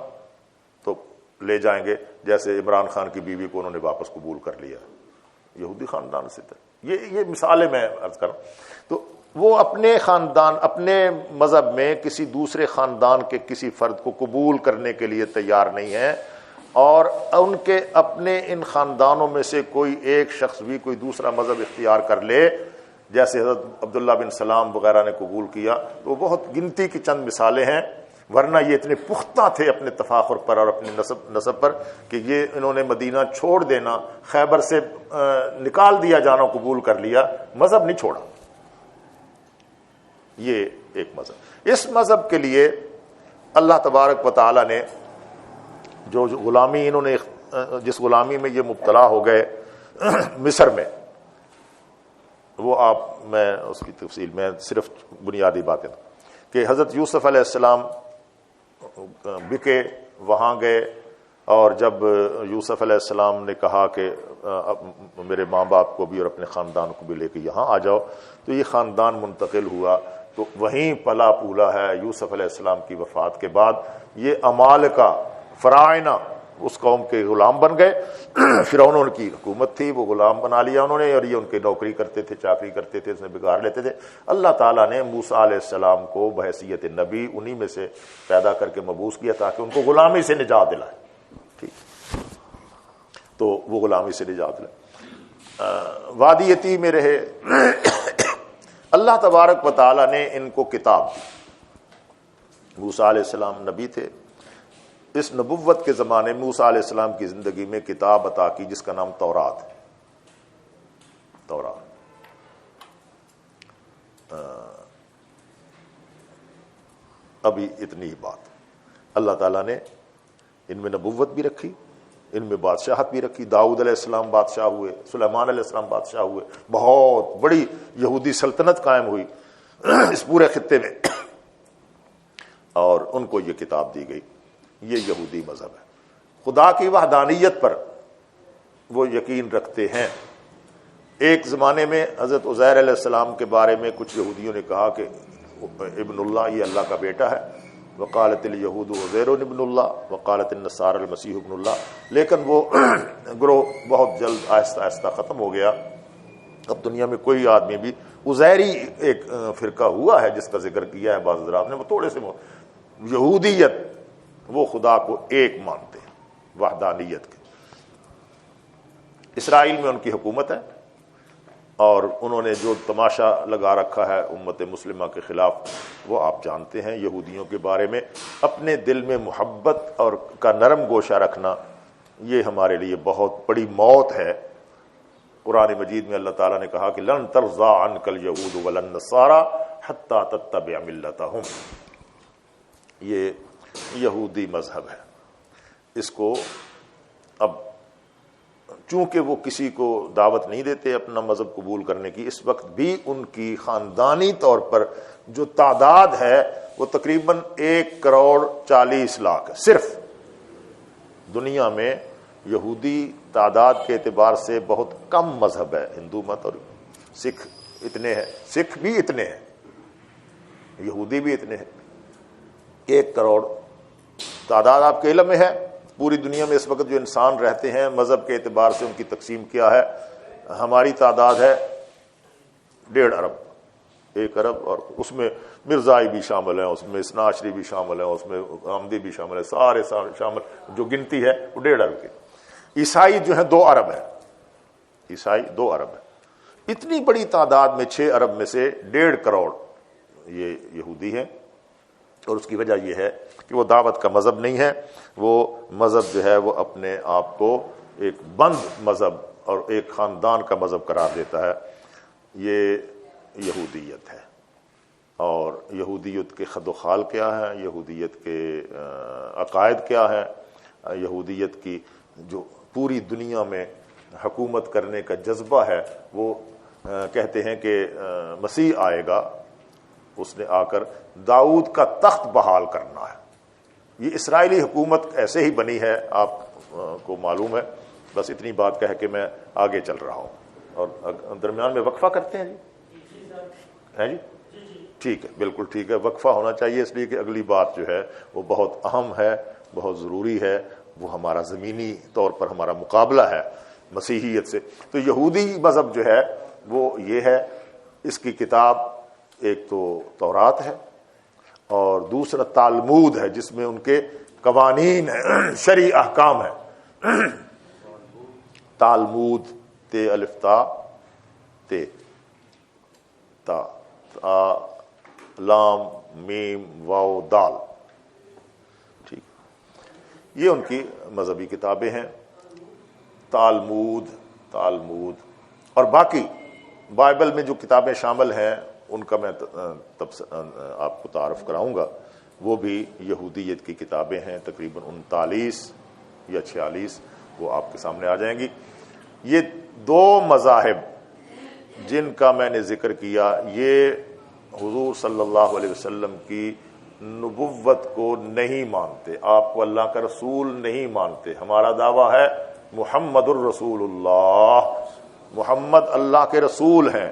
تو لے جائیں گے. جیسے عمران خان کی بیوی کو انہوں نے واپس قبول کر لیا، یہودی خاندان سے تھا. یہ مثالیں میں عرض کروں. تو وہ اپنے خاندان، اپنے مذہب میں کسی دوسرے خاندان کے کسی فرد کو قبول کرنے کے لیے تیار نہیں ہے، اور ان کے اپنے ان خاندانوں میں سے کوئی ایک شخص بھی کوئی دوسرا مذہب اختیار کر لے، جیسے حضرت عبداللہ بن سلام وغیرہ نے قبول کیا، تو وہ بہت گنتی کی چند مثالیں ہیں. ورنہ یہ اتنے پختہ تھے اپنے تفاخر پر اور اپنے نسب پر کہ یہ انہوں نے مدینہ چھوڑ دینا، خیبر سے نکال دیا جانا قبول کر لیا، مذہب نہیں چھوڑا. یہ ایک مذہب. اس مذہب کے لیے اللہ تبارک و تعالی نے جو غلامی انہوں نے، جس غلامی میں یہ مبتلا ہو گئے مصر میں، وہ میں اس کی تفصیل میں صرف بنیادی باتیں کہ حضرت یوسف علیہ السلام بکے، وہاں گئے، اور جب یوسف علیہ السلام نے کہا کہ میرے ماں باپ کو بھی اور اپنے خاندان کو بھی لے کے یہاں آ جاؤ. تو یہ خاندان منتقل ہوا. تو وہیں پلا پولا ہے. یوسف علیہ السلام کی وفات کے بعد یہ امالکہ فرعونہ اس قوم کے غلام بن گئے. فرعون کی حکومت تھی, وہ غلام بنا لیا انہوں نے, اور یہ ان کی نوکری کرتے تھے, چاکری کرتے تھے, اس میں بگاڑ لیتے تھے. اللہ تعالیٰ نے موسیٰ علیہ السلام کو بحیثیت نبی انہی میں سے پیدا کر کے مبعوث کیا تاکہ ان کو غلامی سے نجات دلائے. ٹھیک, تو وہ غلامی سے نجات دلائے. وادی یتیم میں رہے. اللہ تبارک و تعالیٰ نے ان کو کتاب دی. موسیٰ علیہ السلام نبی تھے. اس نبوت کے زمانے میں موسیٰ علیہ السلام کی زندگی میں کتاب عطا کی جس کا نام تورات ہے. تورات ابھی اتنی ہی بات. اللہ تعالیٰ نے ان میں نبوت بھی رکھی, ان میں بادشاہت بھی رکھی. داؤد علیہ السلام بادشاہ ہوئے, سلیمان علیہ السلام بادشاہ ہوئے. بہت بڑی یہودی سلطنت قائم ہوئی اس پورے خطے میں, اور ان کو یہ کتاب دی گئی. یہ یہودی مذہب ہے. خدا کی وحدانیت پر وہ یقین رکھتے ہیں. ایک زمانے میں حضرت عزیر علیہ السلام کے بارے میں کچھ یہودیوں نے کہا کہ ابن اللہ, یہ اللہ کا بیٹا ہے. وقالت الیہود عزیر ابن اللہ وقالت النصارى المسیح ابن اللہ. لیکن وہ گروہ بہت جلد آہستہ آہستہ ختم ہو گیا. اب دنیا میں کوئی آدمی بھی عزیری ایک فرقہ ہوا ہے جس کا ذکر کیا ہے بعض حضرات نے, وہ تھوڑے سے یہودیت, وہ خدا کو ایک مانتے ہیں, وحدانیت کے. اسرائیل میں ان کی حکومت ہے, اور انہوں نے جو تماشا لگا رکھا ہے امت مسلمہ کے خلاف وہ آپ جانتے ہیں. یہودیوں کے بارے میں اپنے دل میں محبت اور کا نرم گوشہ رکھنا, یہ ہمارے لیے بہت بڑی موت ہے. قرآن مجید میں اللہ تعالیٰ نے کہا کہ لن ترضى عنك اليهود ولا النصارى حتى تتبع ملتهم. یہ یہودی مذہب ہے. اس کو اب چونکہ وہ کسی کو دعوت نہیں دیتے اپنا مذہب قبول کرنے کی, اس وقت بھی ان کی خاندانی طور پر جو تعداد ہے وہ تقریباً 1,40,00,000 ہے. صرف دنیا میں یہودی تعداد کے اعتبار سے بہت کم مذہب ہے. ہندو مت اور سکھ اتنے ہیں, سکھ بھی اتنے ہیں, یہودی بھی اتنے ہیں. 1 کروڑ تعداد آپ کے علم میں ہے. پوری دنیا میں اس وقت جو انسان رہتے ہیں مذہب کے اعتبار سے ان کی تقسیم کیا ہے. ہماری تعداد ہے 1.5 ارب, 1 ارب, اور اس میں مرزائی بھی شامل ہیں, اس میں اسناشری بھی شامل ہیں, اس میں احمدی بھی شامل ہے, سارے شامل. جو گنتی ہے وہ 1.5 ارب کی. عیسائی جو ہیں 2 ارب ہے, عیسائی 2 ارب ہے. اتنی بڑی تعداد میں 6 ارب میں سے 1.5 کروڑ یہ یہودی ہیں. اور اس کی وجہ یہ ہے کہ وہ دعوت کا مذہب نہیں ہے. وہ مذہب جو ہے وہ اپنے آپ کو ایک بند مذہب اور ایک خاندان کا مذہب قرار دیتا ہے. یہ یہودیت ہے. اور یہودیت کے خد و خال کیا ہے, یہودیت کے عقائد کیا ہے, یہودیت کی جو پوری دنیا میں حکومت کرنے کا جذبہ ہے. وہ کہتے ہیں کہ مسیح آئے گا, اس نے آ کر داؤد کا تخت بحال کرنا ہے. یہ اسرائیلی حکومت ایسے ہی بنی ہے, آپ کو معلوم ہے. بس اتنی بات کہہ کے میں آگے چل رہا ہوں, اور درمیان میں وقفہ کرتے ہیں. جی ٹھیک ہے, بالکل ٹھیک ہے, وقفہ ہونا چاہیے اس لیے کہ اگلی بات جو ہے وہ بہت اہم ہے, بہت ضروری ہے. وہ ہمارا زمینی طور پر ہمارا مقابلہ ہے مسیحیت سے. تو یہودی مذہب جو ہے وہ یہ ہے. اس کی کتاب ایک تو تورات ہے, اور دوسرا تالمود ہے جس میں ان کے قوانین ہیں, شرعی احکام ہیں. تالمود, تے الف تا, تے تا لام میم واو دال. ٹھیک, یہ ان کی مذہبی کتابیں ہیں. تالمود, اور باقی بائبل میں جو کتابیں شامل ہیں ان کا میں آپ کو تعارف کراؤں گا. وہ بھی یہودیت کی کتابیں ہیں, تقریباً 39 یا 46 وہ آپ کے سامنے آ جائیں گی. یہ 2 مذاہب جن کا میں نے ذکر کیا, یہ حضور صلی اللہ علیہ وسلم کی نبوت کو نہیں مانتے, آپ کو اللہ کا رسول نہیں مانتے. ہمارا دعویٰ ہے محمد الرسول اللہ، محمد اللہ کے رسول ہیں۔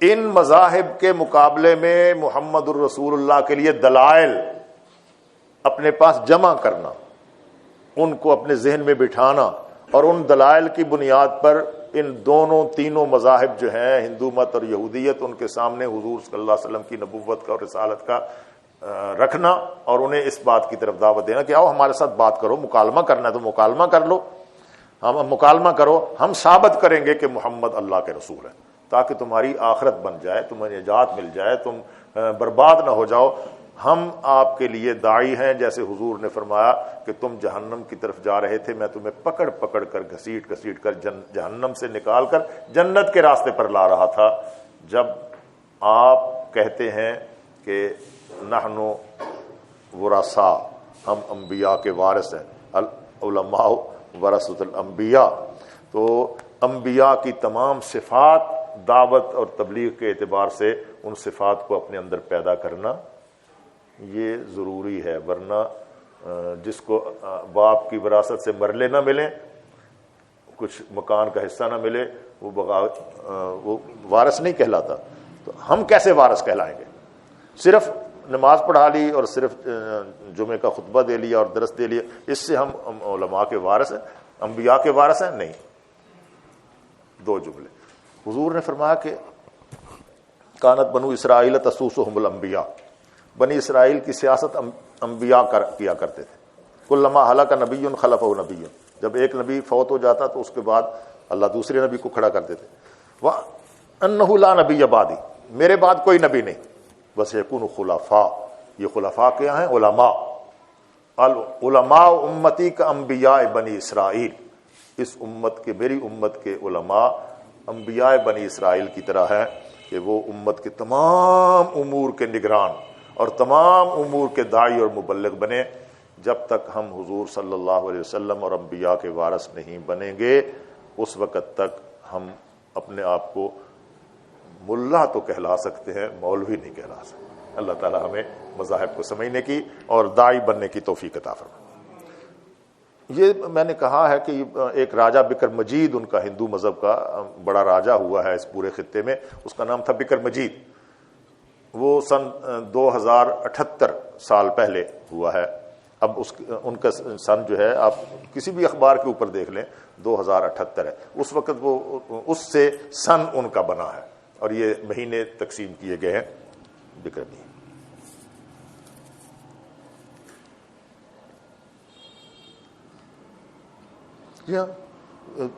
ان مذاہب کے مقابلے میں محمد الرسول اللہ کے لیے دلائل اپنے پاس جمع کرنا، ان کو اپنے ذہن میں بٹھانا، اور ان دلائل کی بنیاد پر ان دونوں تینوں مذاہب جو ہیں، ہندو مت اور یہودیت، ان کے سامنے حضور صلی اللہ علیہ وسلم کی نبوت کا اور رسالت کا رکھنا، اور انہیں اس بات کی طرف دعوت دینا کہ آؤ ہمارے ساتھ بات کرو، مکالمہ کرنا ہے تو مکالمہ کر لو، ہم مکالمہ کرو، ہم ثابت کریں گے کہ محمد اللہ کے رسول ہے، تاکہ تمہاری آخرت بن جائے، تمہیں نجات مل جائے، تم برباد نہ ہو جاؤ۔ ہم آپ کے لیے داعی ہیں، جیسے حضور نے فرمایا کہ تم جہنم کی طرف جا رہے تھے، میں تمہیں پکڑ پکڑ کر گھسیٹ گھسیٹ کر جہنم سے نکال کر جنت کے راستے پر لا رہا تھا۔ جب آپ کہتے ہیں کہ نحن ورثاء، ہم انبیاء کے وارث ہیں، العلماء ورثۃ الانبیاء، تو انبیاء کی تمام صفات دعوت اور تبلیغ کے اعتبار سے ان صفات کو اپنے اندر پیدا کرنا یہ ضروری ہے، ورنہ جس کو باپ کی وراثت سے مرلے نہ ملیں، کچھ مکان کا حصہ نہ ملے، وہ وارث نہیں کہلاتا۔ تو ہم کیسے وارث کہلائیں گے؟ صرف نماز پڑھا لی اور صرف جمعے کا خطبہ دے لیا اور درس دے لیا، اس سے ہم علماء کے وارث ہیں، انبیاء کے وارث ہیں؟ نہیں۔ دو جملے حضور نے فرمایا کہ کانت بنو اسرائیل تسوسہم الانبیاء، بنی اسرائیل کی سیاست انبیاء کیا کرتے تھے۔ کلما ہلاک نبی خلفہ نبی، جب ایک نبی فوت ہو جاتا تو اس کے بعد اللہ دوسرے نبی کو کھڑا کر دیتے۔ وَأَنَّهُ لَا نَبِيَّ بَعْدِي، میرے بعد کوئی نبی نہیں۔ بس یکون خلفاء، یہ خلفاء کیا ہیں؟ علماء۔ العلماء امتی کا انبیاء بنی اسرائیل، اس امت کے، میری امت کے علماء انبیاء بنی اسرائیل کی طرح ہیں کہ وہ امت کے تمام امور کے نگران اور تمام امور کے داعی اور مبلغ بنے۔ جب تک ہم حضور صلی اللہ علیہ وسلم اور انبیاء کے وارث نہیں بنیں گے، اس وقت تک ہم اپنے آپ کو ملا تو کہلا سکتے ہیں، مولوی نہیں کہلا سکتے۔ اللہ تعالی ہمیں مذاہب کو سمجھنے کی اور داعی بننے کی توفیق عطا فرمائے۔ یہ میں نے کہا ہے کہ ایک راجہ بکر مجید، ان کا ہندو مذہب کا بڑا راجہ ہوا ہے اس پورے خطے میں، اس کا نام تھا بکر مجید۔ وہ سن 2078 سال پہلے ہوا ہے۔ اب ان کا سن جو ہے آپ کسی بھی اخبار کے اوپر دیکھ لیں 2078 ہے، اس وقت وہ اس سے سن ان کا بنا ہے، اور یہ مہینے تقسیم کیے گئے ہیں بکر مجید۔ جی ہاں،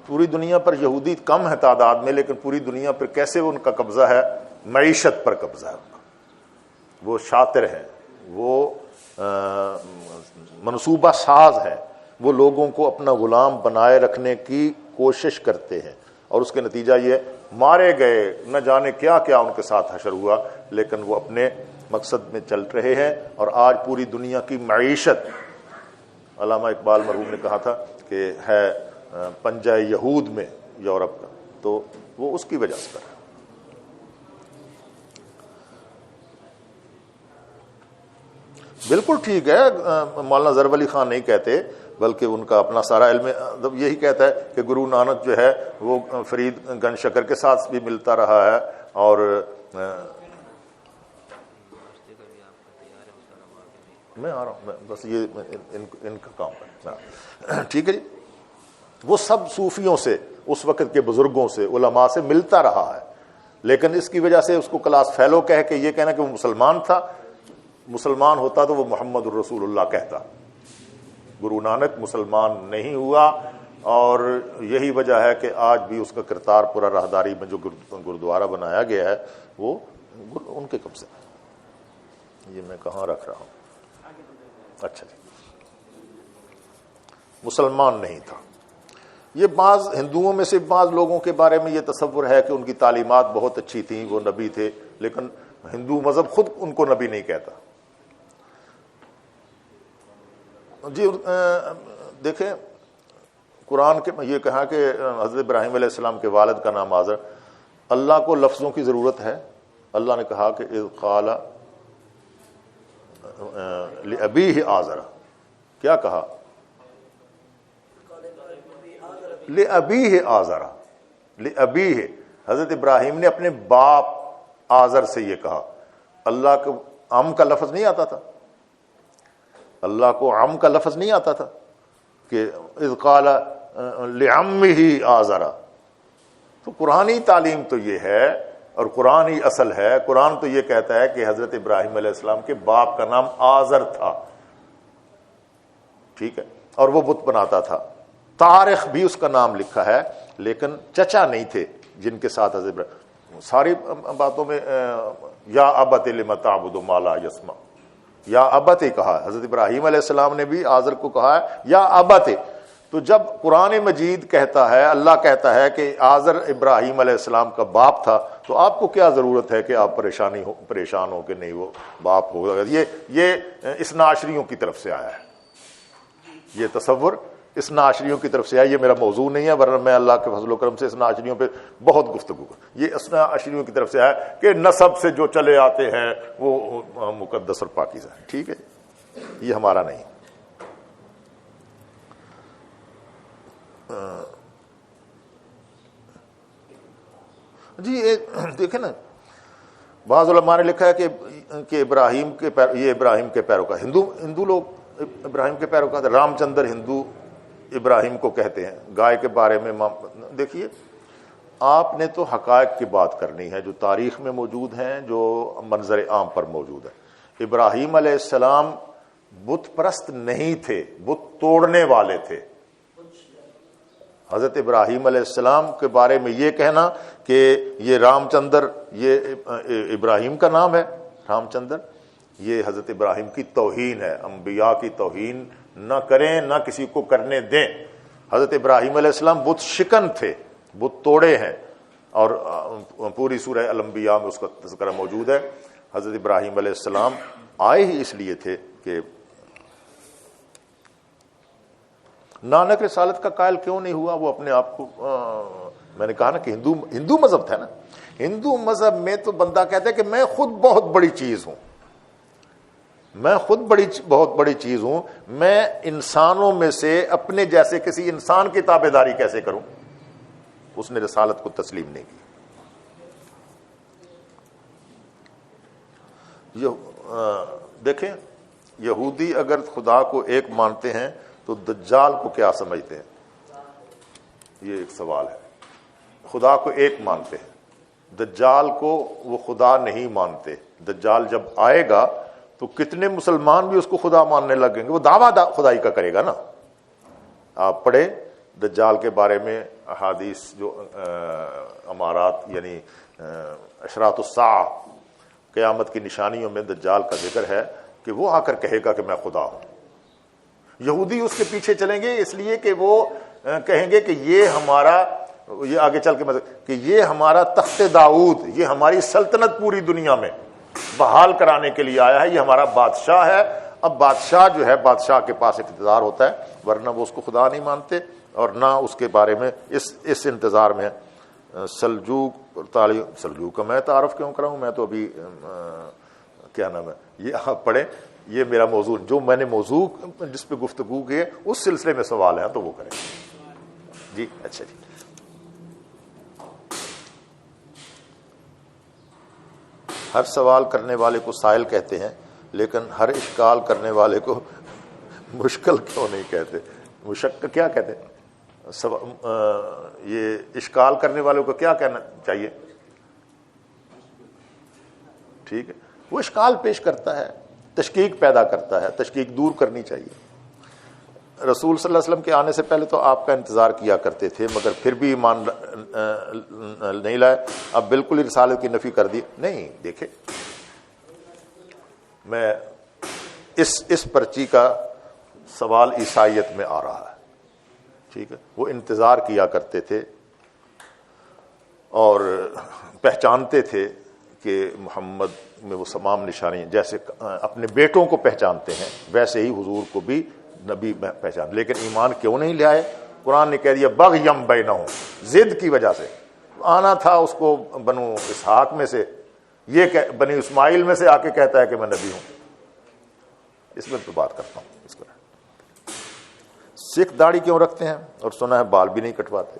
پوری دنیا پر یہودی کم ہے تعداد میں، لیکن پوری دنیا پر کیسے ان کا قبضہ ہے؟ معیشت پر قبضہ ہے ان کا۔ وہ شاطر ہیں، وہ منصوبہ ساز ہیں، وہ لوگوں کو اپنا غلام بنائے رکھنے کی کوشش کرتے ہیں، اور اس کے نتیجہ یہ مارے گئے، نہ جانے کیا کیا ان کے ساتھ حشر ہوا، لیکن وہ اپنے مقصد میں چل رہے ہیں۔ اور آج پوری دنیا کی معیشت، علامہ اقبال مرحوم نے کہا تھا کہ ہے پنجہ یہود میں یورپ کا، تو وہ اس کی وجہ سے کر رہا ہے۔ بالکل ٹھیک ہے، مولانا ظفر علی خان نہیں کہتے، بلکہ ان کا اپنا سارا علم یہی کہتا ہے کہ گرو نانک جو ہے وہ فرید گنج شکر کے ساتھ بھی ملتا رہا ہے، اور میں آ رہا ہوں، بس یہ ان کا کام ہے، ٹھیک ہے جی۔ وہ سب صوفیوں سے، اس وقت کے بزرگوں سے، علماء سے ملتا رہا ہے، لیکن اس کی وجہ سے اس کو کلاس فیلو کہہ کے یہ کہنا کہ وہ مسلمان تھا، مسلمان ہوتا تو وہ محمد الرسول اللہ کہتا۔ گرو نانک مسلمان نہیں ہوا، اور یہی وجہ ہے کہ آج بھی اس کا کرتار پورا راہداری میں جو گردوارہ بنایا گیا ہے وہ ان کے قبضے۔ یہ میں کہاں رکھ رہا ہوں؟ اچھا جی، مسلمان نہیں تھا۔ یہ بعض ہندوؤں میں سے بعض لوگوں کے بارے میں یہ تصور ہے کہ ان کی تعلیمات بہت اچھی تھیں، وہ نبی تھے، لیکن ہندو مذہب خود ان کو نبی نہیں کہتا۔ جی دیکھیں، قرآن کے یہ کہا کہ حضرت ابراہیم علیہ السلام کے والد کا نام آزر، اللہ کو لفظوں کی ضرورت ہے۔ اللہ نے کہا کہ اذ قال لأبیہ آزر، کیا کہا؟ لِأَبِيهِ آزَرَ، لِأَبِيهِ، حضرت ابراہیم نے اپنے باپ آزر سے یہ کہا. اللہ کو ام کا لفظ نہیں آتا تھا، اللہ کو ام کا لفظ نہیں آتا تھا کہ اذ قال لعمه آزر. تو قرآنی تعلیم تو یہ ہے اور قرآنی اصل ہے. قرآن تو یہ کہتا ہے کہ حضرت ابراہیم علیہ السلام کے باپ کا نام آزر تھا، ٹھیک ہے، اور وہ بت بناتا تھا. تاریخ بھی اس کا نام لکھا ہے، لیکن چچا نہیں تھے جن کے ساتھ حضرت ابراہیم ساری باتوں میں یا ابت لم تعبد ما لا یسمع، یا ابت کہا. حضرت ابراہیم علیہ السلام نے بھی آزر کو کہا ہے یا ابت. تو جب قرآن مجید کہتا ہے، اللہ کہتا ہے کہ آزر ابراہیم علیہ السلام کا باپ تھا، تو آپ کو کیا ضرورت ہے کہ آپ پریشان ہو کہ نہیں وہ باپ ہوگا. یہ اثنا عشریوں کی طرف سے آیا ہے، یہ تصور اثنا عشریوں کی طرف سے آیا. یہ میرا موضوع نہیں ہے، ورنہ میں اللہ کے فضل و کرم سے اثنا عشریوں پہ بہت گفتگو. یہ اثنا عشریوں کی طرف سے آیا کہ نسب سے جو چلے آتے ہیں وہ مقدس اور پاکیزہ ہے، ٹھیک ہے، یہ ہمارا نہیں. جی دیکھیں نا، بعض علماء نے لکھا ہے کہ ابراہیم کے یہ ابراہیم کے پیروکار ہندو لوگ ابراہیم کے پیروکار. رام چندر ہندو ابراہیم کو کہتے ہیں. گائے کے بارے میں دیکھیے، آپ نے تو حقائق کی بات کرنی ہے جو تاریخ میں موجود ہیں، جو منظر عام پر موجود ہے. ابراہیم علیہ السلام بت پرست نہیں تھے، بت توڑنے والے تھے. حضرت ابراہیم علیہ السلام کے بارے میں یہ کہنا کہ یہ رام چندر، یہ ابراہیم کا نام ہے رام چندر، یہ حضرت ابراہیم کی توہین ہے. انبیاء کی توہین نہ کریں، نہ کسی کو کرنے دیں. حضرت ابراہیم علیہ السلام بت شکن تھے، بت توڑے ہیں، اور پوری سورہ الانبیاء میں اس کا تذکرہ موجود ہے. حضرت ابراہیم علیہ السلام آئے ہی اس لیے تھے کہ نانک رسالت کا قائل کیوں نہیں ہوا. وہ اپنے آپ کو میں نے کہا نا کہ ہندو مذہب تھا نا. ہندو مذہب میں تو بندہ کہتا ہے کہ میں خود بہت بڑی چیز ہوں، میں خود بہت بڑی چیز ہوں، میں انسانوں میں سے اپنے جیسے کسی انسان کی تابع داری کیسے کروں. اس نے رسالت کو تسلیم نہیں کی. دیکھیں، یہودی اگر خدا کو ایک مانتے ہیں تو دجال کو کیا سمجھتے ہیں؟ یہ ایک سوال ہے. خدا کو ایک مانتے ہیں، دجال کو وہ خدا نہیں مانتے. دجال جب آئے گا تو کتنے مسلمان بھی اس کو خدا ماننے لگیں گے. وہ دعویٰ خدائی کا کرے گا نا. آپ پڑھیں دجال کے بارے میں احادیث، جو امارات یعنی اشراط الساعہ، قیامت کی نشانیوں میں دجال کا ذکر ہے کہ وہ آ کر کہے گا کہ میں خدا ہوں. یہودی اس کے پیچھے چلیں گے اس لیے کہ وہ کہیں گے کہ یہ ہمارا، یہ آگے چل کے کہ یہ ہمارا تخت داؤد، یہ ہماری سلطنت پوری دنیا میں بحال کرانے کے لیے آیا ہے، یہ ہمارا بادشاہ ہے. اب بادشاہ جو ہے، بادشاہ کے پاس اقتدار ہوتا ہے، ورنہ وہ اس کو خدا نہیں مانتے اور نہ اس کے بارے میں اس انتظار میں. سلجوق کا میں تعارف کیوں کراؤں؟ میں تو ابھی کیا نام ہے، یہ آپ پڑھیں. یہ میرا موضوع، جو میں نے موضوع جس پہ گفتگو کی ہے اس سلسلے میں سوال ہے تو وہ کریں. جی اچھا جی. ہر سوال کرنے والے کو سائل کہتے ہیں، لیکن ہر اشکال کرنے والے کو مشکل کیوں نہیں کہتے؟ مشکل کیا کہتے ہیں؟ یہ اشکال کرنے والوں کو کیا کہنا چاہیے؟ ٹھیک ہے، وہ اشکال پیش کرتا ہے، تشکیک پیدا کرتا ہے، تشکیک دور کرنی چاہیے. رسول صلی اللہ علیہ وسلم کے آنے سے پہلے تو آپ کا انتظار کیا کرتے تھے، مگر پھر بھی ایمان نہیں لائے. اب بالکل رسالت کی نفی کر دی. نہیں، دیکھیں، میں اس پرچی کا سوال عیسائیت میں آ رہا ہے، ٹھیک ہے. وہ انتظار کیا کرتے تھے اور پہچانتے تھے کہ محمد میں وہ تمام نشانیاں جیسے اپنے بیٹوں کو پہچانتے ہیں ویسے ہی حضور کو بھی نبی پہچان. لیکن ایمان کیوں نہیں لے آئے؟ قرآن نے کہہ دیا بغیم بینہم، ضد کی وجہ سے. آنا تھا اس کو بنو اسحاق میں سے، یہ بنی اسماعیل میں سے آ کے کہتا ہے کہ میں نبی ہوں. اس میں تو بات کرتا ہوں اس کو. سکھ داڑھی کیوں رکھتے ہیں؟ اور سنا ہے بال بھی نہیں کٹواتے.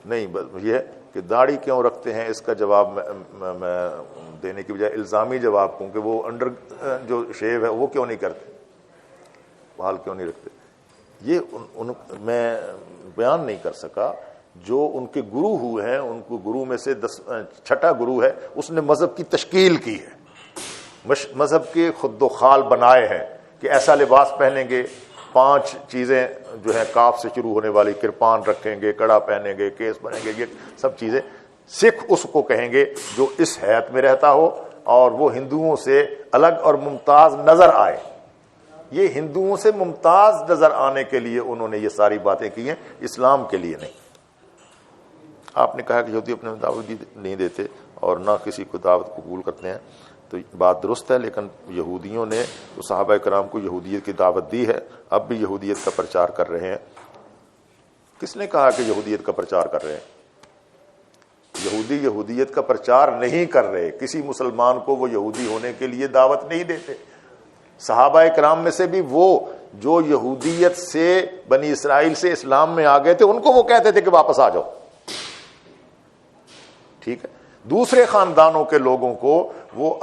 نہیں، یہ کہ داڑھی کیوں رکھتے ہیں اس کا جواب میں دینے کی بجائے الزامی جواب کہوں کہ وہ انڈر جو شیو ہے وہ کیوں نہیں کرتے، بال کیوں نہیں رکھتے. یہ میں بیان نہیں کر سکا. جو ان کے گرو ہوئے ہیں، ان کو گرو میں سے 6واں گرو ہے، اس نے مذہب کی تشکیل کی ہے، مذہب کے خد و خال بنائے ہیں کہ ایسا لباس پہنیں گے، 5 چیزیں جو ہیں کاف سے شروع ہونے والی، کرپان رکھیں گے، کڑا پہنیں گے، کیس بنیں گے، یہ سب چیزیں. سکھ اس کو کہیں گے جو اس حیت میں رہتا ہو اور وہ ہندوؤں سے الگ اور ممتاز نظر آئے. یہ ہندوؤں سے ممتاز نظر آنے کے لیے انہوں نے یہ ساری باتیں کی ہیں، اسلام کے لیے نہیں. آپ نے کہا کہ یہودی اپنے دعوت نہیں دیتے اور نہ کسی کو دعوت قبول کرتے ہیں، تو بات درست ہے، لیکن یہودیوں نے تو صحابہ کرام کو یہودیت کی دعوت دی ہے، اب بھی یہودیت کا پرچار کر رہے ہیں. کس نے کہا کہ یہودیت کا پرچار کر رہے ہیں؟ یہودی یہودیت کا پرچار نہیں کر رہے. کسی مسلمان کو وہ یہودی ہونے کے لیے دعوت نہیں دیتے. صحابہ کرام میں سے بھی وہ جو یہودیت سے بنی اسرائیل سے اسلام میں آ گئے تھے، ان کو وہ کہتے تھے کہ واپس آ جاؤ. ٹھیک ہے، دوسرے خاندانوں کے لوگوں کو وہ